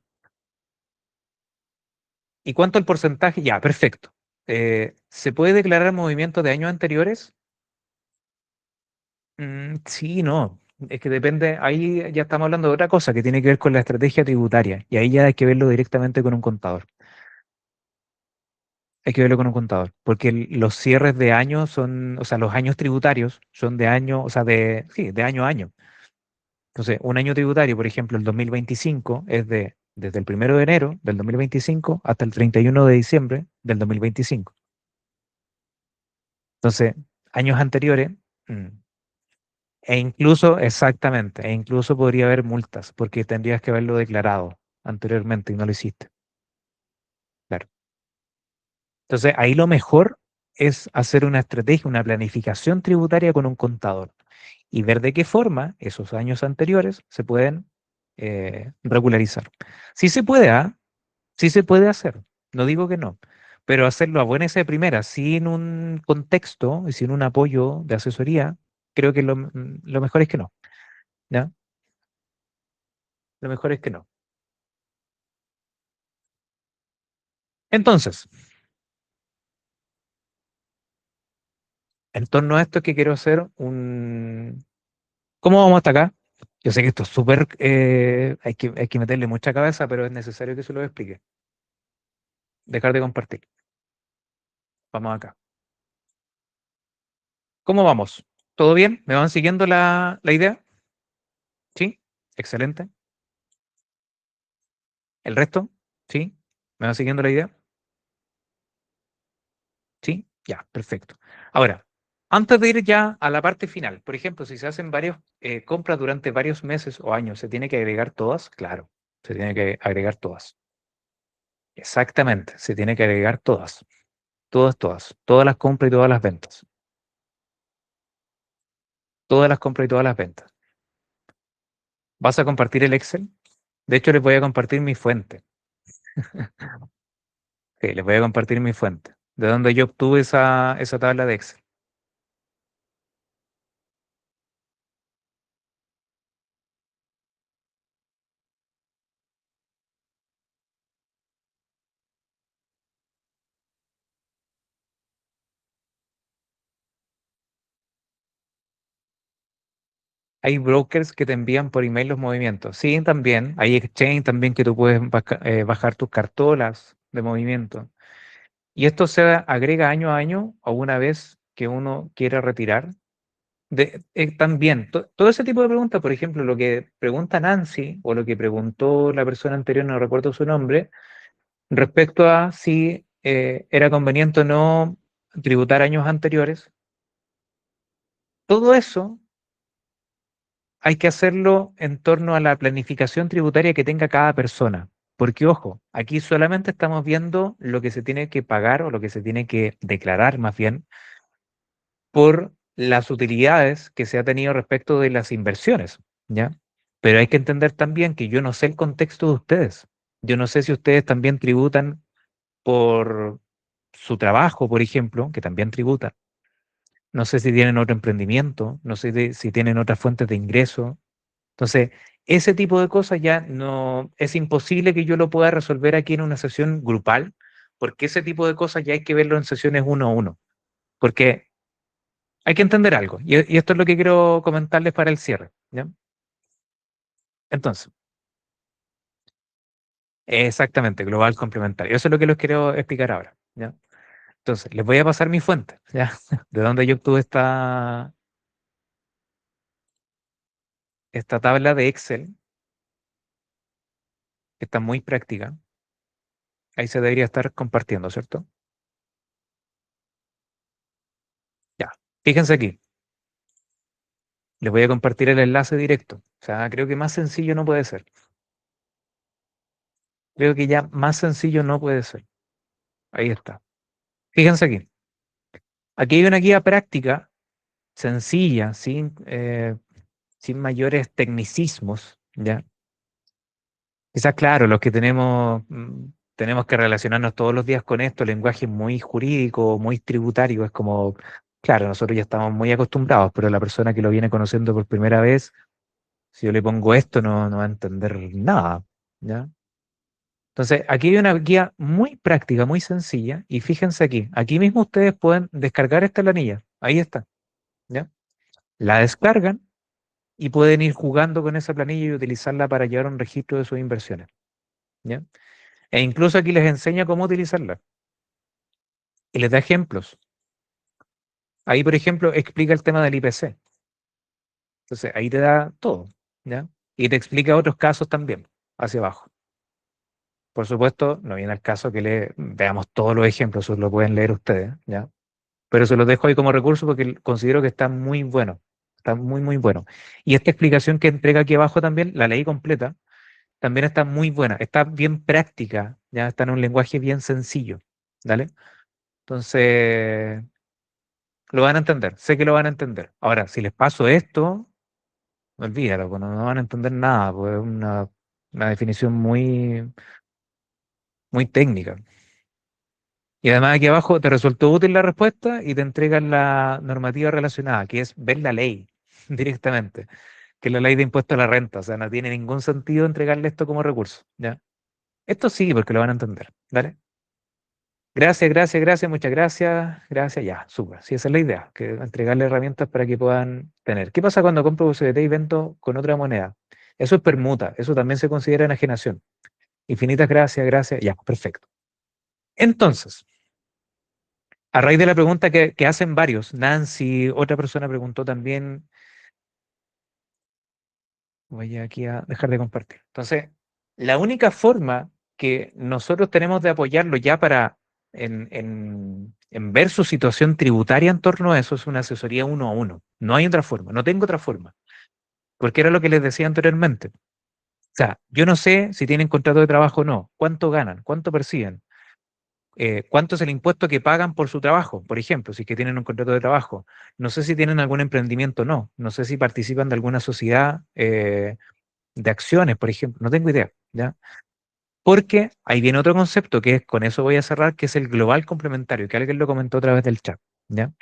¿Y cuánto el porcentaje? Ya, perfecto. ¿Se puede declarar movimiento de años anteriores? Sí, no. Es que depende, ahí ya estamos hablando de otra cosa que tiene que ver con la estrategia tributaria y ahí ya hay que verlo directamente con un contador. hay que verlo con un contador, porque los cierres de año son, o sea, los años tributarios son de año, o sea, sí, de año a año. Entonces, un año tributario, por ejemplo, el 2025 es desde el 1 de enero del 2025 hasta el 31 de diciembre del 2025. Entonces, años anteriores, mm, e incluso, exactamente, e incluso podría haber multas, porque tendrías que haberlo declarado anteriormente y no lo hiciste. Claro. Entonces, ahí lo mejor es hacer una estrategia, una planificación tributaria con un contador y ver de qué forma esos años anteriores se pueden regularizar. Sí se puede, ¿ah? Sí se puede hacer, no digo que no, pero hacerlo a buenas de primera, sin un contexto y sin un apoyo de asesoría, creo que lo mejor es que no, ¿ya? Lo mejor es que no. Entonces, en torno a esto es que quiero hacer un... ¿Cómo vamos hasta acá? Yo sé que esto es súper... hay que meterle mucha cabeza, pero es necesario que se lo explique. Dejar de compartir. Vamos acá. ¿Cómo vamos? ¿Todo bien? ¿Me van siguiendo la idea? ¿Sí? Excelente. ¿El resto? ¿Sí? ¿Me van siguiendo la idea? ¿Sí? Ya, perfecto. Ahora, antes de ir ya a la parte final, por ejemplo, si se hacen varias compras durante varios meses o años, ¿se tiene que agregar todas? Claro, se tiene que agregar todas. Exactamente, se tiene que agregar todas, todas las compras y todas las ventas, todas las compras y todas las ventas. ¿Vas a compartir el Excel? De hecho, les voy a compartir mi fuente. Sí, les voy a compartir mi fuente, de donde yo obtuve esa tabla de Excel. Hay brokers que te envían por email los movimientos. Sí, también. Hay exchange también que tú puedes bajar tus cartolas de movimiento. Y esto se agrega año a año o una vez que uno quiera retirar. También, todo ese tipo de preguntas, por ejemplo, lo que pregunta Nancy o lo que preguntó la persona anterior, no recuerdo su nombre, respecto a si era conveniente o no tributar años anteriores, todo eso hay que hacerlo en torno a la planificación tributaria que tenga cada persona. Porque, ojo, aquí solamente estamos viendo lo que se tiene que pagar o lo que se tiene que declarar más bien por las utilidades que se ha tenido respecto de las inversiones, ¿ya? Pero hay que entender también que yo no sé el contexto de ustedes. Yo no sé si ustedes también tributan por su trabajo, por ejemplo, que también tributan. No sé si tienen otro emprendimiento, no sé si tienen otras fuentes de ingreso. Entonces, ese tipo de cosas ya no es imposible que yo lo pueda resolver aquí en una sesión grupal, porque ese tipo de cosas ya hay que verlo en sesiones uno a uno, porque hay que entender algo, y esto es lo que quiero comentarles para el cierre, ¿ya? Entonces, exactamente, global complementario. Eso es lo que les quiero explicar ahora, ¿ya? Entonces, les voy a pasar mi fuente, ¿ya? De donde yo obtuve esta tabla de Excel, que está muy práctica. Ahí se debería estar compartiendo, ¿cierto? Ya. Fíjense aquí. Les voy a compartir el enlace directo. O sea, creo que más sencillo no puede ser. Creo que ya más sencillo no puede ser. Ahí está. Fíjense aquí. Aquí hay una guía práctica, sencilla, sin mayores tecnicismos, ¿ya? Quizás, claro, los que tenemos que relacionarnos todos los días con esto, lenguaje muy jurídico, muy tributario, es como, claro, nosotros ya estamos muy acostumbrados, pero la persona que lo viene conociendo por primera vez, si yo le pongo esto, no va a entender nada, ¿ya? Entonces, aquí hay una guía muy práctica, muy sencilla, y fíjense aquí, aquí mismo ustedes pueden descargar esta planilla, ahí está, ¿ya? La descargan y pueden ir jugando con esa planilla y utilizarla para llevar un registro de sus inversiones, ¿ya? E incluso aquí les enseña cómo utilizarla. y les da ejemplos. Ahí, por ejemplo, explica el tema del IPC. Entonces, ahí te da todo, ¿ya? Y te explica otros casos también, hacia abajo. Por supuesto, no viene al caso que le veamos todos los ejemplos, eso lo pueden leer ustedes, ¿ya? Pero se los dejo ahí como recurso porque considero que está muy bueno, está muy, muy bueno. Y esta explicación que entrega aquí abajo también, la leí completa, también está muy buena, está bien práctica, ya está en un lenguaje bien sencillo, ¿vale? Entonces, lo van a entender, sé que lo van a entender. Ahora, si les paso esto, olvídalo, pues no van a entender nada, pues es una definición muy, muy técnica. Y además aquí abajo te resultó útil la respuesta y te entregan la normativa relacionada, que es ver la ley directamente, que es la ley de impuesto a la renta. O sea, no tiene ningún sentido entregarle esto como recurso, ¿ya? Esto sí, porque lo van a entender, ¿vale? Gracias, gracias, gracias, muchas gracias, gracias, ya, súper. Sí, esa es la idea, que entregarle herramientas para que puedan tener. ¿Qué pasa cuando compro USDT y vendo con otra moneda? Eso es permuta, eso también se considera enajenación. Infinitas gracias, gracias, ya, perfecto. Entonces, a raíz de la pregunta que hacen varios, Nancy, otra persona preguntó también, voy aquí a dejar de compartir. Entonces, la única forma que nosotros tenemos de apoyarlo ya para en ver su situación tributaria en torno a eso es una asesoría uno a uno. No hay otra forma, no tengo otra forma, porque era lo que les decía anteriormente. O sea, yo no sé si tienen contrato de trabajo o no, cuánto ganan, cuánto perciben, cuánto es el impuesto que pagan por su trabajo, por ejemplo, si es que tienen un contrato de trabajo. No sé si tienen algún emprendimiento o no. No sé si participan de alguna sociedad de acciones, por ejemplo. No tengo idea, ¿ya? Porque ahí viene otro concepto que es, con eso voy a cerrar, que es el global complementario, que alguien lo comentó a través del chat, ¿ya?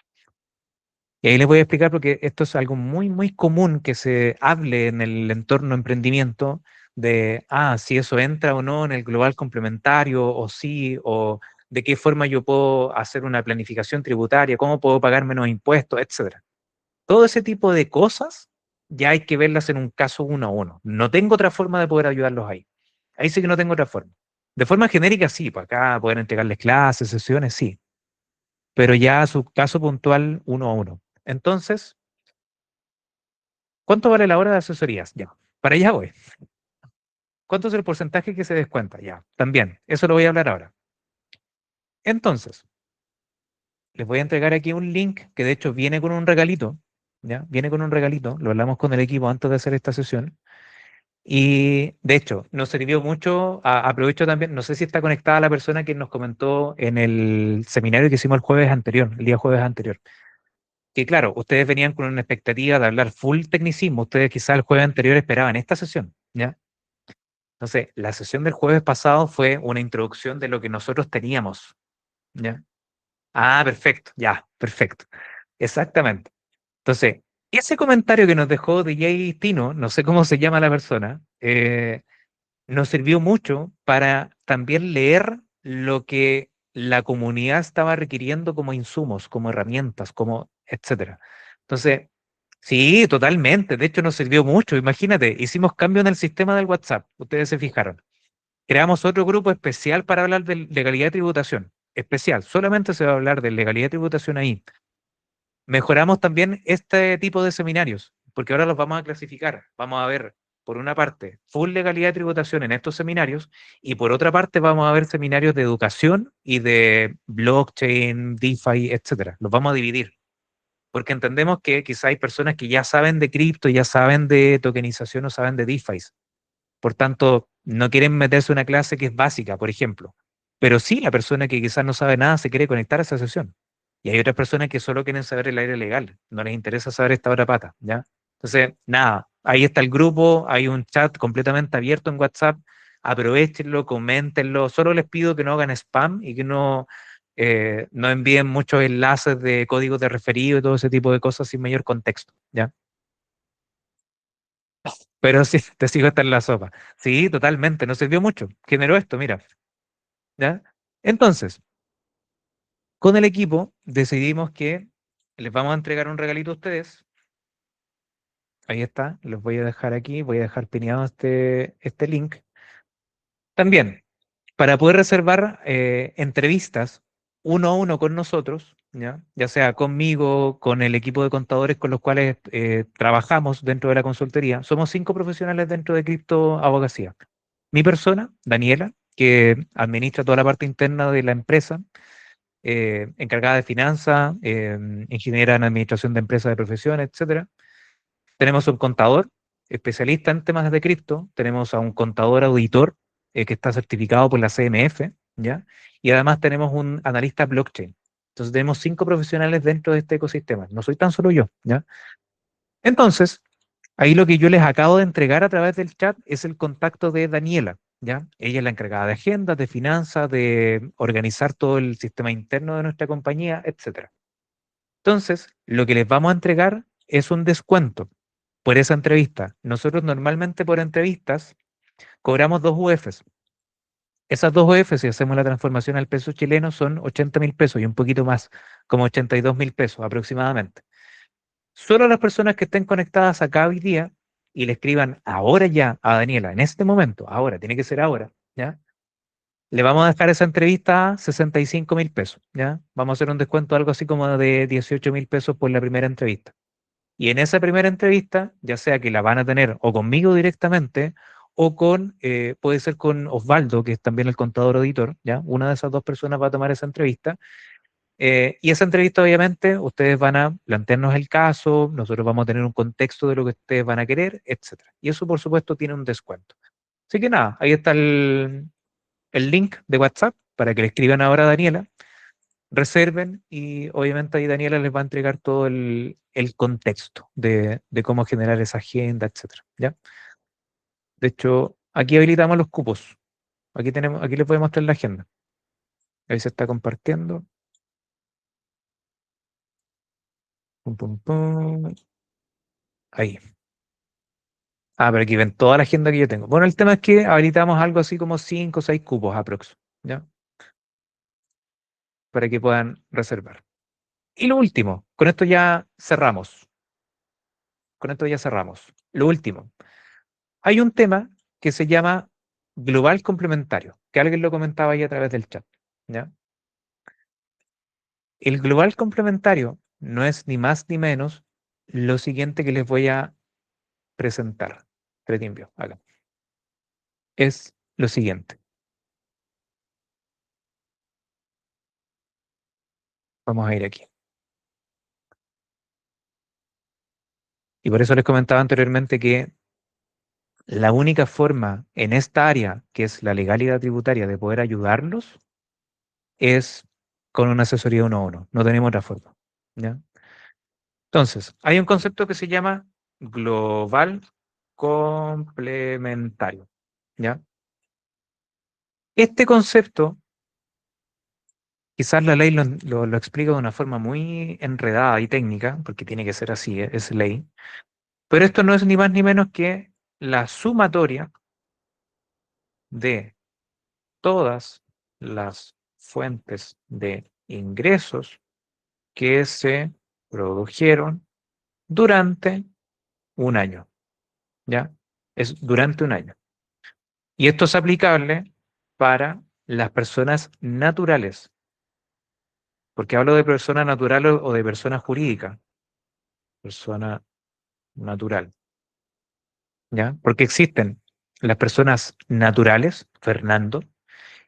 Y ahí les voy a explicar porque esto es algo muy, muy común que se hable en el entorno emprendimiento de, si eso entra o no en el global complementario, o sí, o de qué forma yo puedo hacer una planificación tributaria, cómo puedo pagar menos impuestos, etcétera. Todo ese tipo de cosas ya hay que verlas en un caso uno a uno. No tengo otra forma de poder ayudarlos ahí. Ahí sí que no tengo otra forma. De forma genérica, sí, para acá poder entregarles clases, sesiones, sí, pero ya su caso puntual uno a uno. Entonces, ¿cuánto vale la hora de asesorías? Ya, para allá voy. ¿Cuánto es el porcentaje que se descuenta? Ya, también, eso lo voy a hablar ahora. Entonces, les voy a entregar aquí un link que de hecho viene con un regalito, ¿ya? Viene con un regalito, lo hablamos con el equipo antes de hacer esta sesión. Y de hecho, nos sirvió mucho, aprovecho también, no sé si está conectada la persona que nos comentó en el seminario que hicimos el jueves anterior, el día jueves anterior. Que claro, ustedes venían con una expectativa de hablar full tecnicismo, ustedes quizás el jueves anterior esperaban esta sesión, ¿ya? Entonces, la sesión del jueves pasado fue una introducción de lo que nosotros teníamos, ¿ya? Perfecto, ya, perfecto. Exactamente. Entonces, ese comentario que nos dejó DJ Tino, no sé cómo se llama la persona, nos sirvió mucho para también leer lo que la comunidad estaba requiriendo como insumos, como herramientas, como etcétera. Entonces, sí, totalmente. De hecho, nos sirvió mucho. Imagínate, hicimos cambio en el sistema del WhatsApp. Ustedes se fijaron. Creamos otro grupo especial para hablar de legalidad y tributación. Especial. Solamente se va a hablar de legalidad y tributación ahí. Mejoramos también este tipo de seminarios, porque ahora los vamos a clasificar. Vamos a ver, por una parte, full legalidad y tributación en estos seminarios, y por otra parte vamos a ver seminarios de educación y de blockchain, DeFi, etcétera. Los vamos a dividir, porque entendemos que quizá hay personas que ya saben de cripto, ya saben de tokenización o saben de DeFi. Por tanto, no quieren meterse a una clase que es básica, por ejemplo. Pero sí, la persona que quizás no sabe nada se quiere conectar a esa sesión. Y hay otras personas que solo quieren saber el aire legal, no les interesa saber esta otra pata, ¿ya? Entonces, nada, ahí está el grupo, hay un chat completamente abierto en WhatsApp, aprovechenlo, coméntenlo, solo les pido que no hagan spam y que no envíen muchos enlaces de códigos de referido y todo ese tipo de cosas sin mayor contexto, ¿ya? Pero sí, te sigo hasta en la sopa. Sí, totalmente, nos sirvió mucho. Generó esto, mira, ¿ya? Entonces, con el equipo decidimos que les vamos a entregar un regalito a ustedes. Ahí está, los voy a dejar aquí, voy a dejar pineado este link. También, para poder reservar entrevistas, uno a uno con nosotros, ya sea conmigo, con el equipo de contadores con los cuales trabajamos dentro de la consultoría. Somos 5 profesionales dentro de Cripto Abogacía. Mi persona, Daniela, que administra toda la parte interna de la empresa, encargada de finanzas, ingeniera en administración de empresas de profesión, etcétera. Tenemos un contador especialista en temas de cripto, tenemos a un contador auditor que está certificado por la CMF, ¿ya? Y además tenemos un analista blockchain. Entonces tenemos 5 profesionales dentro de este ecosistema. No soy tan solo yo, ¿ya? Entonces, ahí lo que yo les acabo de entregar a través del chat es el contacto de Daniela, ¿ya? Ella es la encargada de agendas, de finanzas, de organizar todo el sistema interno de nuestra compañía, etcétera. Entonces, lo que les vamos a entregar es un descuento por esa entrevista. Nosotros normalmente por entrevistas cobramos 2 UFs. Esas 2 UFs, si hacemos la transformación al peso chileno, son 80.000 pesos y un poquito más, como 82.000 pesos aproximadamente. Solo las personas que estén conectadas acá hoy día y le escriban ahora ya a Daniela, en este momento, ahora, tiene que ser ahora, ¿ya? Le vamos a dejar esa entrevista a 65.000 pesos, ¿ya? Vamos a hacer un descuento algo así como de 18.000 pesos por la primera entrevista. Y en esa primera entrevista, ya sea que la van a tener o conmigo directamente o puede ser con Osvaldo, que es también el contador auditor, ¿ya? Una de esas 2 personas va a tomar esa entrevista. Y esa entrevista, obviamente, ustedes van a plantearnos el caso, nosotros vamos a tener un contexto de lo que ustedes van a querer, etcétera. Y eso, por supuesto, tiene un descuento. Así que nada, ahí está el link de WhatsApp para que le escriban ahora a Daniela, reserven y obviamente ahí Daniela les va a entregar todo el contexto de cómo generar esa agenda, etcétera, ¿ya? De hecho, aquí habilitamos los cupos. Aquí les voy a mostrar la agenda. Ahí se está compartiendo. Pum, pum, pum. Ahí. Ah, pero aquí ven toda la agenda que yo tengo. Bueno, el tema es que habilitamos algo así como 5 o 6 cupos aprox, ¿ya? Para que puedan reservar. Y lo último, con esto ya cerramos. Con esto ya cerramos. Lo último. Hay un tema que se llama global complementario, que alguien lo comentaba ahí a través del chat, ¿ya? El global complementario no es ni más ni menos lo siguiente que les voy a presentar. Pretimpio, acá. Es lo siguiente. Vamos a ir aquí. Y por eso les comentaba anteriormente que la única forma en esta área, que es la legalidad tributaria, de poder ayudarlos es con una asesoría uno a uno. No tenemos otra forma, ¿ya? Entonces, hay un concepto que se llama global complementario, ¿ya? Este concepto, quizás la ley lo explica de una forma muy enredada y técnica, porque tiene que ser así, es ley, pero esto no es ni más ni menos que la sumatoria de todas las fuentes de ingresos que se produjeron durante un año, ¿ya? Es durante un año. Y esto es aplicable para las personas naturales, porque hablo de persona natural o de persona jurídica, persona natural, ¿ya? Porque existen las personas naturales, Fernando,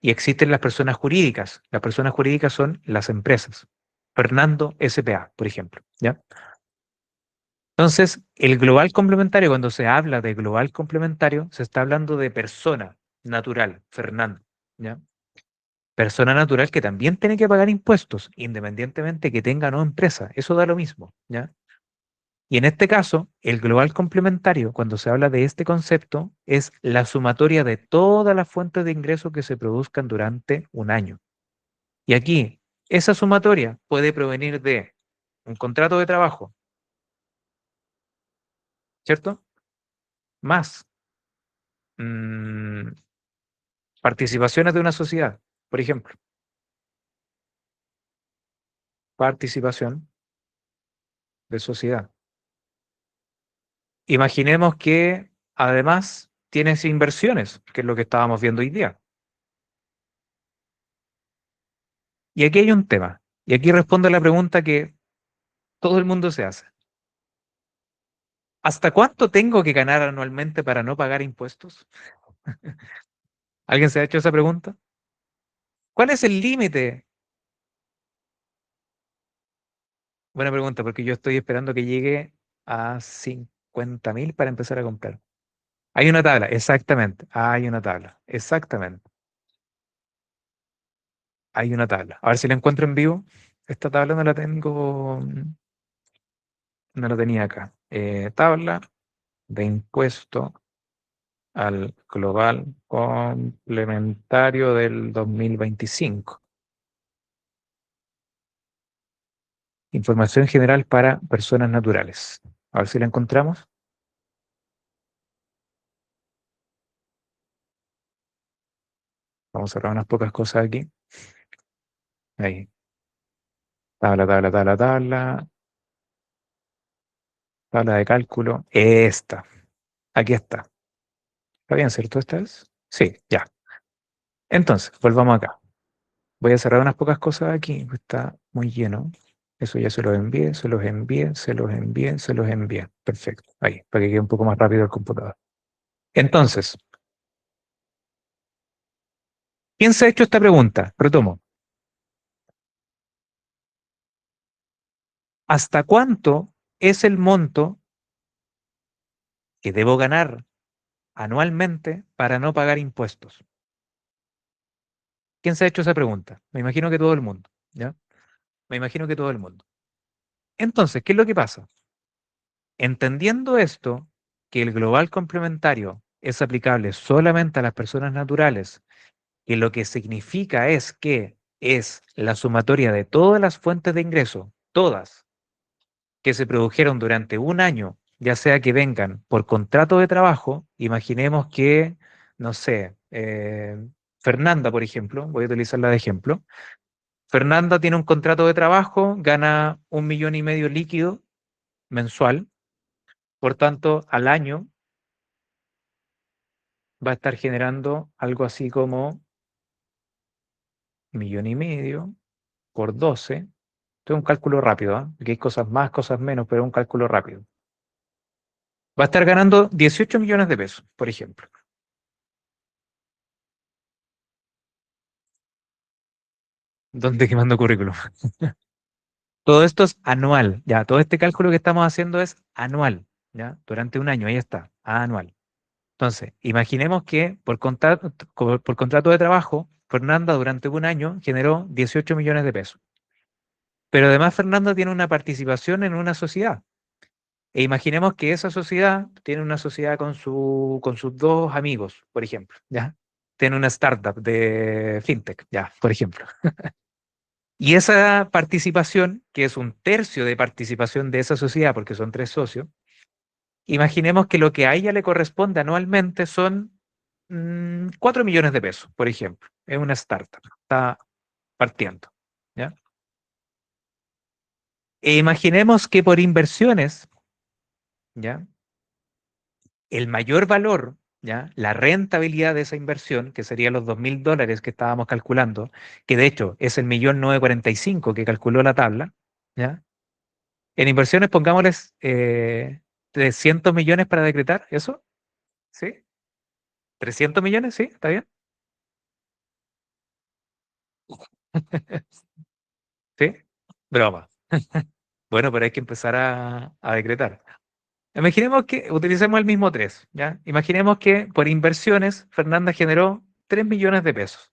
y existen las personas jurídicas. Las personas jurídicas son las empresas. Fernando S.p.A., por ejemplo, ¿ya? Entonces, el global complementario, cuando se habla de global complementario, se está hablando de persona natural, Fernando, ¿ya? Persona natural que también tiene que pagar impuestos, independientemente que tenga o no empresa. Eso da lo mismo, ¿ya? Y en este caso, el global complementario, cuando se habla de este concepto, es la sumatoria de todas las fuentes de ingresos que se produzcan durante un año. Y aquí, esa sumatoria puede provenir de un contrato de trabajo, ¿cierto? Más mm, participaciones de una sociedad, por ejemplo, participación de sociedad. Imaginemos que además tienes inversiones, que es lo que estábamos viendo hoy día. Y aquí hay un tema. Y aquí respondo a la pregunta que todo el mundo se hace. ¿Hasta cuánto tengo que ganar anualmente para no pagar impuestos? ¿Alguien se ha hecho esa pregunta? ¿Cuál es el límite? Buena pregunta, porque yo estoy esperando que llegue a 50.000 para empezar a comprar. Hay una tabla, exactamente. Hay una tabla, exactamente. Hay una tabla. A ver si la encuentro en vivo. Esta tabla no la tengo, no la tenía acá. Tabla de impuesto al global complementario del 2025. Información general para personas naturales. A ver si la encontramos. Vamos a cerrar unas pocas cosas aquí. Ahí. Tabla, tabla, tabla, tabla. Tabla de cálculo. Esta. Aquí está. ¿Está bien, cierto? ¿Esta es? Sí, ya. Entonces, volvamos acá. Voy a cerrar unas pocas cosas aquí. Está muy lleno. Eso ya se los envié, se los envié, se los envié, se los envié. Perfecto. Ahí, para que quede un poco más rápido el computador. Entonces, ¿quién se ha hecho esta pregunta? Retomo. ¿Hasta cuánto es el monto que debo ganar anualmente para no pagar impuestos? ¿Quién se ha hecho esa pregunta? Me imagino que todo el mundo, ¿ya? Me imagino que todo el mundo. Entonces, ¿qué es lo que pasa? Entendiendo esto, que el global complementario es aplicable solamente a las personas naturales, que lo que significa es que es la sumatoria de todas las fuentes de ingreso, todas, que se produjeron durante un año, ya sea que vengan por contrato de trabajo, imaginemos que, no sé, Fernanda, por ejemplo, voy a utilizarla de ejemplo. Fernanda tiene un contrato de trabajo, gana 1,5 millones líquido mensual, por tanto, al año va a estar generando algo así como 1,5 millones por 12. Esto es un cálculo rápido, ¿ah? Porque hay cosas más, cosas menos, pero es un cálculo rápido. Va a estar ganando 18 millones de pesos, por ejemplo. ¿Dónde quemando currículum? Todo esto es anual, ya. Todo este cálculo que estamos haciendo es anual, ya. Durante un año, ahí está, anual. Entonces, imaginemos que por contrato de trabajo, Fernanda durante un año generó 18 millones de pesos. Pero además Fernanda tiene una participación en una sociedad. E imaginemos que esa sociedad tiene una sociedad con sus dos amigos, por ejemplo, ¿ya? Tiene una startup de fintech, ya, por ejemplo. Y esa participación, que es un tercio de participación de esa sociedad, porque son tres socios, imaginemos que lo que a ella le corresponde anualmente son 4 millones de pesos, por ejemplo. Es una startup, está partiendo, ¿ya? E imaginemos que por inversiones, ¿ya? El mayor valor, ¿ya? La rentabilidad de esa inversión, que serían los $2.000 que estábamos calculando, que de hecho es el 1.945.000 que calculó la tabla, ¿ya? En inversiones pongámosles 300 millones para decretar, ¿eso? ¿Sí? ¿300 millones? ¿Sí? ¿Está bien? ¿Sí? Broma. Bueno, pero hay que empezar a decretar. Imaginemos que utilicemos el mismo 3, ¿ya? Imaginemos que por inversiones Fernanda generó 3 millones de pesos,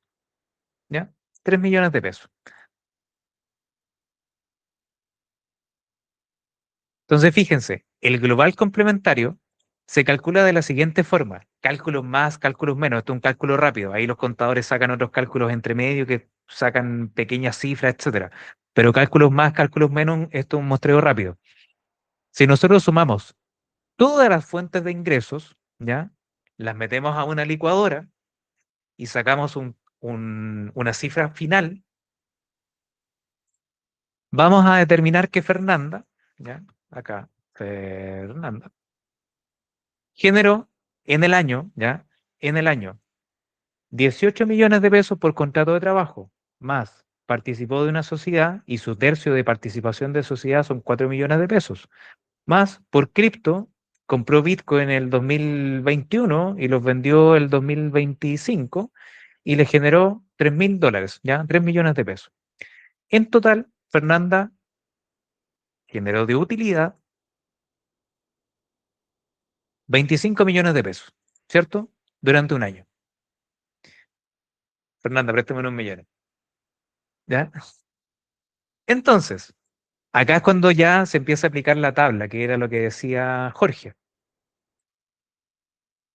¿ya? 3 millones de pesos. Entonces, fíjense, el global complementario se calcula de la siguiente forma: cálculos más, cálculos menos. Esto es un cálculo rápido. Ahí los contadores sacan otros cálculos entre medio que sacan pequeñas cifras, etcétera. Pero cálculos más, cálculos menos, esto es un muestreo rápido. Si nosotros sumamos todas las fuentes de ingresos, ¿ya? Las metemos a una licuadora y sacamos una cifra final, vamos a determinar que Fernanda, ¿ya? Acá, Fernanda, generó en el año, ¿ya? En el año, 18 millones de pesos por contrato de trabajo, más participó de una sociedad y su tercio de participación de sociedad son 4 millones de pesos. Más por cripto, compró Bitcoin en el 2021 y los vendió el 2025 y le generó $3.000, ¿ya? 3 millones de pesos. En total, Fernanda generó de utilidad 25 millones de pesos, ¿cierto? Durante un año. Fernanda, préstame unos millones, ¿ya? Entonces, acá es cuando ya se empieza a aplicar la tabla, que era lo que decía Jorge.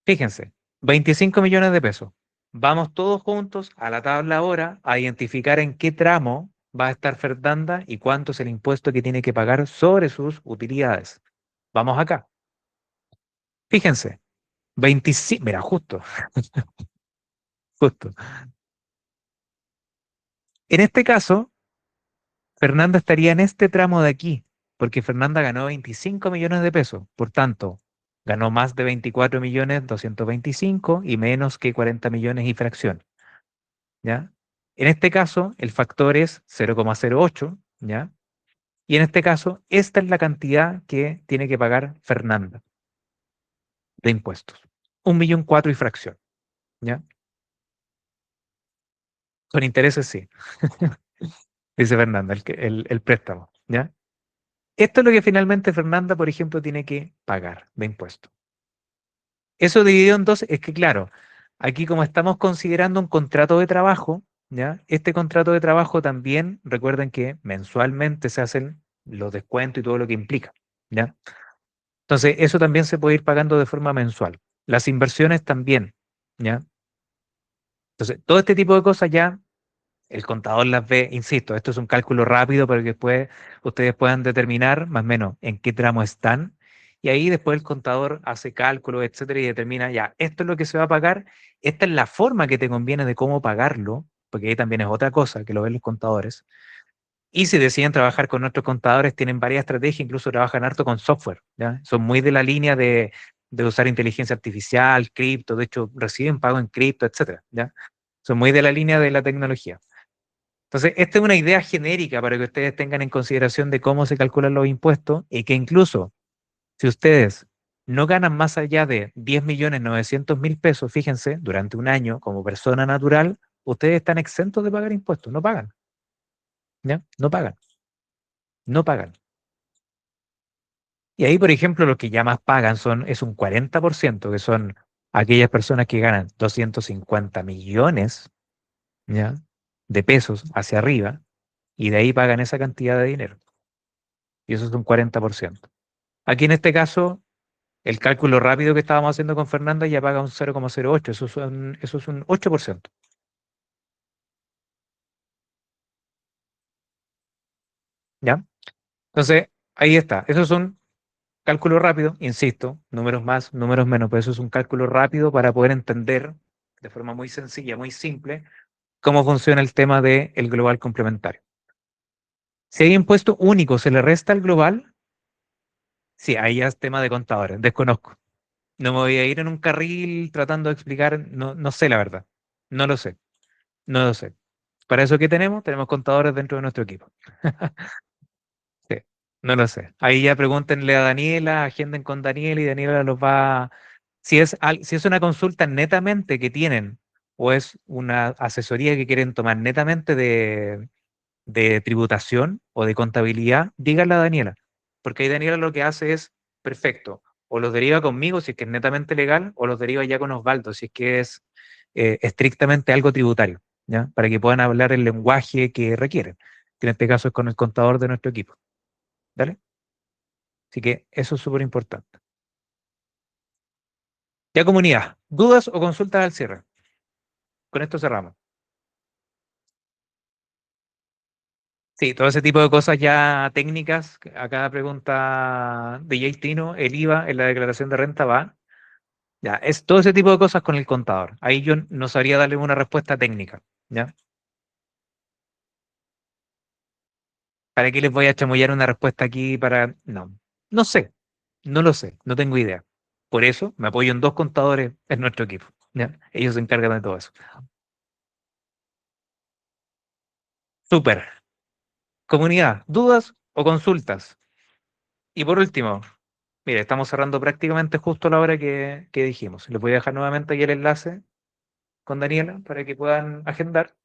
Fíjense, 25 millones de pesos. Vamos todos juntos a la tabla ahora a identificar en qué tramo va a estar Fernanda y cuánto es el impuesto que tiene que pagar sobre sus utilidades. Vamos acá. Fíjense, 25, mira, justo, justo. En este caso, Fernanda estaría en este tramo de aquí, porque Fernanda ganó 25 millones de pesos. Por tanto, ganó más de 24 millones 225 y menos que 40 millones y fracción. ¿Ya? En este caso, el factor es 0,08, ¿ya? Y en este caso, esta es la cantidad que tiene que pagar Fernanda de impuestos. 1.004.000 y fracción, ¿ya? Con intereses sí, dice Fernanda, el préstamo, ¿ya? Esto es lo que finalmente Fernanda, por ejemplo, tiene que pagar de impuestos. Eso dividido en dos, es que claro, aquí como estamos considerando un contrato de trabajo, ¿ya? Este contrato de trabajo también, recuerden que mensualmente se hacen los descuentos y todo lo que implica, ¿ya? Entonces, eso también se puede ir pagando de forma mensual. Las inversiones también, ¿ya? Entonces, todo este tipo de cosas ya el contador las ve, insisto, esto es un cálculo rápido para que después ustedes puedan determinar más o menos en qué tramo están. Y ahí después el contador hace cálculos, etcétera, y determina ya, esto es lo que se va a pagar, esta es la forma que te conviene de cómo pagarlo, porque ahí también es otra cosa que lo ven los contadores. Y si deciden trabajar con nuestros contadores, tienen varias estrategias, incluso trabajan harto con software, ¿ya? Son muy de la línea de usar inteligencia artificial, cripto, de hecho reciben pago en cripto, etcétera, ¿ya? Son muy de la línea de la tecnología. Entonces, esta es una idea genérica para que ustedes tengan en consideración de cómo se calculan los impuestos y que incluso si ustedes no ganan más allá de 10.900.000 pesos, fíjense, durante un año como persona natural, ustedes están exentos de pagar impuestos, no pagan, ¿ya? No pagan, no pagan. Y ahí, por ejemplo, los que ya más pagan es un 40%, que son aquellas personas que ganan 250 millones, ¿ya? De pesos hacia arriba, y de ahí pagan esa cantidad de dinero. Y eso es un 40%. Aquí en este caso, el cálculo rápido que estábamos haciendo con Fernanda ya paga un 0,08, eso es un 8%. ¿Ya? Entonces, ahí está. Eso es un cálculo rápido, insisto, números más, números menos, pero eso es un cálculo rápido para poder entender de forma muy sencilla, muy simple, cómo funciona el tema del global complementario. Si hay impuesto único, se le resta al global, sí, ahí ya es tema de contadores, desconozco. No me voy a ir en un carril tratando de explicar, no, no sé la verdad, no lo sé, no lo sé. Para eso que tenemos, tenemos contadores dentro de nuestro equipo. Sí, no lo sé. Ahí ya pregúntenle a Daniela, agenden con Daniela y Daniela los va. Si es una consulta netamente que tienen o es una asesoría que quieren tomar netamente de tributación o de contabilidad, díganle a Daniela. Porque ahí Daniela lo que hace es perfecto. O los deriva conmigo si es que es netamente legal, o los deriva ya con Osvaldo si es que es estrictamente algo tributario, ¿ya? Para que puedan hablar el lenguaje que requieren, que en este caso es con el contador de nuestro equipo. ¿Dale? Así que eso es súper importante. Ya comunidad, ¿dudas o consultas al cierre? Con esto cerramos. Sí, todo ese tipo de cosas ya técnicas. Acá pregunta DJ Tino, el IVA en la declaración de renta va. Ya, es todo ese tipo de cosas con el contador. Ahí yo no sabría darle una respuesta técnica. ¿Ya? ¿Para qué les voy a chamullar una respuesta aquí para...? No, no sé, no lo sé, no tengo idea. Por eso me apoyo en dos contadores en nuestro equipo. ¿Ya? Ellos se encargan de todo eso. Súper. Comunidad, ¿dudas o consultas? Y por último, mire, estamos cerrando prácticamente justo a la hora que dijimos. Les voy a dejar nuevamente aquí el enlace con Daniela para que puedan agendar.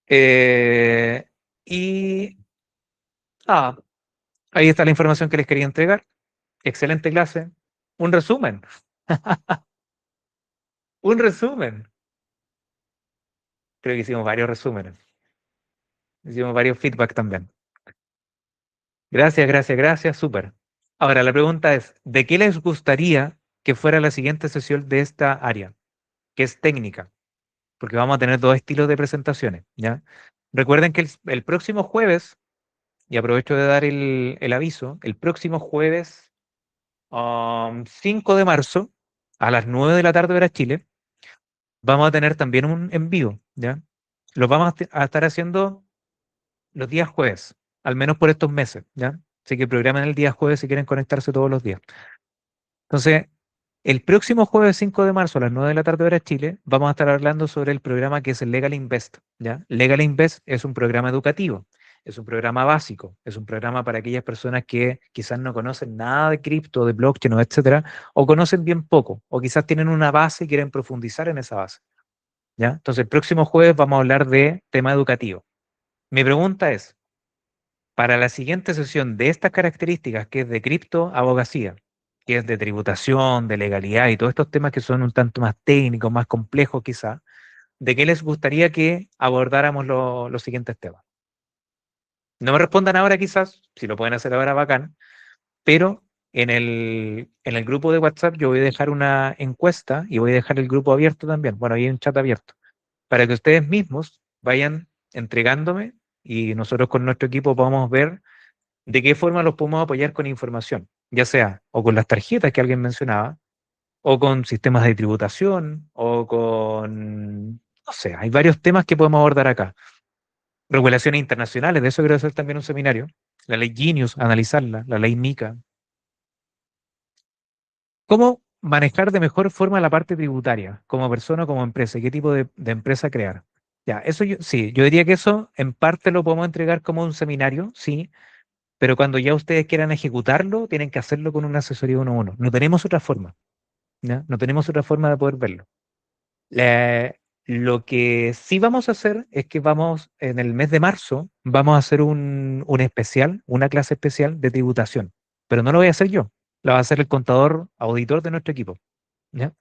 Eh, y ah, ahí está la información que les quería entregar. Excelente clase. Un resumen, un resumen. Creo que hicimos varios resúmenes. Hicimos varios feedback también. Gracias, gracias, gracias. Súper. Ahora, la pregunta es, ¿de qué les gustaría que fuera la siguiente sesión de esta área, que es técnica? Porque vamos a tener dos estilos de presentaciones, ¿ya? Recuerden que el próximo jueves, y aprovecho de dar el aviso, el próximo jueves 5 de marzo, a las 9 de la tarde hora Chile, vamos a tener también un en vivo, ¿ya? Lo vamos a estar haciendo los días jueves, al menos por estos meses, ¿ya? Así que programen el día jueves si quieren conectarse todos los días. Entonces, el próximo jueves 5 de marzo a las 9 de la tarde hora Chile, vamos a estar hablando sobre el programa que es el Legal Invest, ¿ya? Legal Invest es un programa educativo, es un programa básico, es un programa para aquellas personas que quizás no conocen nada de cripto, de blockchain, o etcétera, o conocen bien poco, o quizás tienen una base y quieren profundizar en esa base, ¿ya? Entonces, el próximo jueves vamos a hablar de tema educativo. Mi pregunta es, para la siguiente sesión de estas características, que es de criptoabogacía, que es de tributación, de legalidad y todos estos temas que son un tanto más técnicos, más complejos quizá, ¿de qué les gustaría que abordáramos los siguientes temas? No me respondan ahora quizás, si lo pueden hacer ahora bacán, pero en el grupo de WhatsApp yo voy a dejar una encuesta y voy a dejar el grupo abierto también. Bueno, ahí hay un chat abierto, para que ustedes mismos vayan entregándome y nosotros con nuestro equipo podamos ver de qué forma los podemos apoyar con información, ya sea o con las tarjetas que alguien mencionaba, o con sistemas de tributación, o con, no sé, hay varios temas que podemos abordar acá. Regulaciones internacionales, de eso quiero hacer también un seminario. La ley Genius, analizarla, la ley MiCA. ¿Cómo manejar de mejor forma la parte tributaria, como persona o como empresa? ¿Qué tipo de empresa crear? Ya, eso yo, sí, yo diría que eso en parte lo podemos entregar como un seminario, sí, pero cuando ya ustedes quieran ejecutarlo, tienen que hacerlo con una asesoría uno a uno. No tenemos otra forma, ¿ya? No tenemos otra forma de poder verlo. Lo que sí vamos a hacer es que vamos, en el mes de marzo, vamos a hacer un especial, una clase especial de tributación, pero no lo voy a hacer yo, lo va a hacer el contador auditor de nuestro equipo, ¿ya?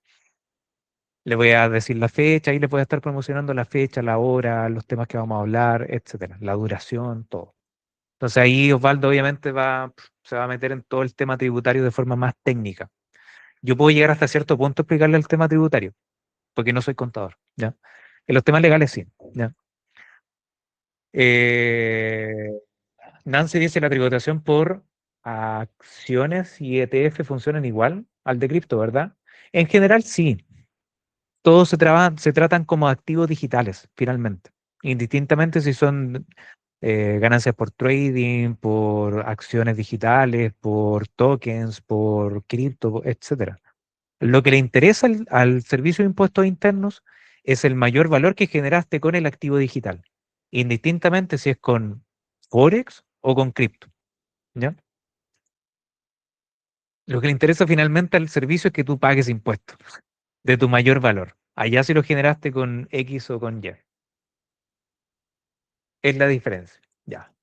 Le voy a decir la fecha y le voy a estar promocionando la fecha, la hora, los temas que vamos a hablar, etcétera, la duración, todo. Entonces ahí Osvaldo obviamente se va a meter en todo el tema tributario de forma más técnica. Yo puedo llegar hasta cierto punto a explicarle el tema tributario, porque no soy contador, ¿ya? En los temas legales sí, ¿ya? Eh, Nancy dice la tributación por acciones y ETF funcionan igual al de cripto, ¿verdad? En general sí, todos se tratan como activos digitales, finalmente, indistintamente si son ganancias por trading, por acciones digitales, por tokens, por cripto, etcétera. Lo que le interesa al servicio de impuestos internos es el mayor valor que generaste con el activo digital, indistintamente si es con Forex o con cripto, ¿ya? Lo que le interesa finalmente al servicio es que tú pagues impuestos de tu mayor valor. Allá si lo generaste con X o con Y. Es la diferencia. Ya.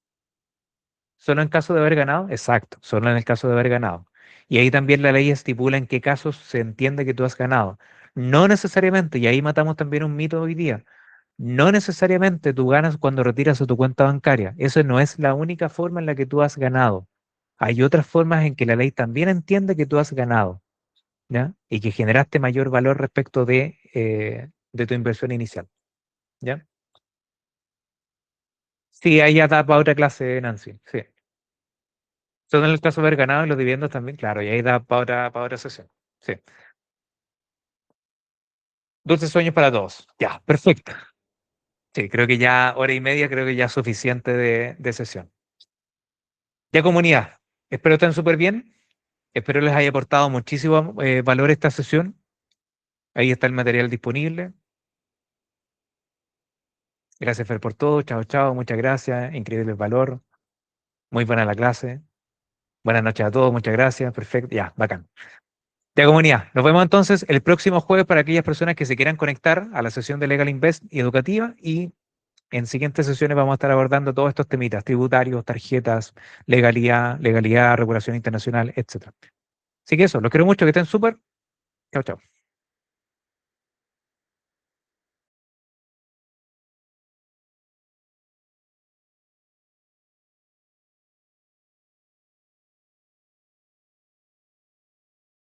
¿Solo en caso de haber ganado? Exacto, solo en el caso de haber ganado. Y ahí también la ley estipula en qué casos se entiende que tú has ganado. No necesariamente, y ahí matamos también un mito hoy día, no necesariamente tú ganas cuando retiras a tu cuenta bancaria. Eso no es la única forma en la que tú has ganado. Hay otras formas en que la ley también entiende que tú has ganado, ¿ya? Y que generaste mayor valor respecto de tu inversión inicial, ¿ya? Sí, ahí ya da para otra clase, Nancy. Sí. Solo en el caso de haber ganado y los dividendos también, claro, y ahí da para otra sesión. Sí. Dulces sueños para todos. Ya, perfecto. Sí, creo que ya hora y media, creo que ya es suficiente de sesión. Ya comunidad, espero estén súper bien. Espero les haya aportado muchísimo valor esta sesión. Ahí está el material disponible. Gracias, Fer, por todo. Chao, chao. Muchas gracias. Increíble el valor. Muy buena la clase. Buenas noches a todos. Muchas gracias. Perfecto. Ya, bacán. Ya, comunidad. Nos vemos entonces el próximo jueves para aquellas personas que se quieran conectar a la sesión de Legal Invest y educativa. Y en siguientes sesiones vamos a estar abordando todos estos temitas, tributarios, tarjetas, legalidad, regulación internacional, etcétera. Así que eso, los quiero mucho, que estén súper. Chao, chao.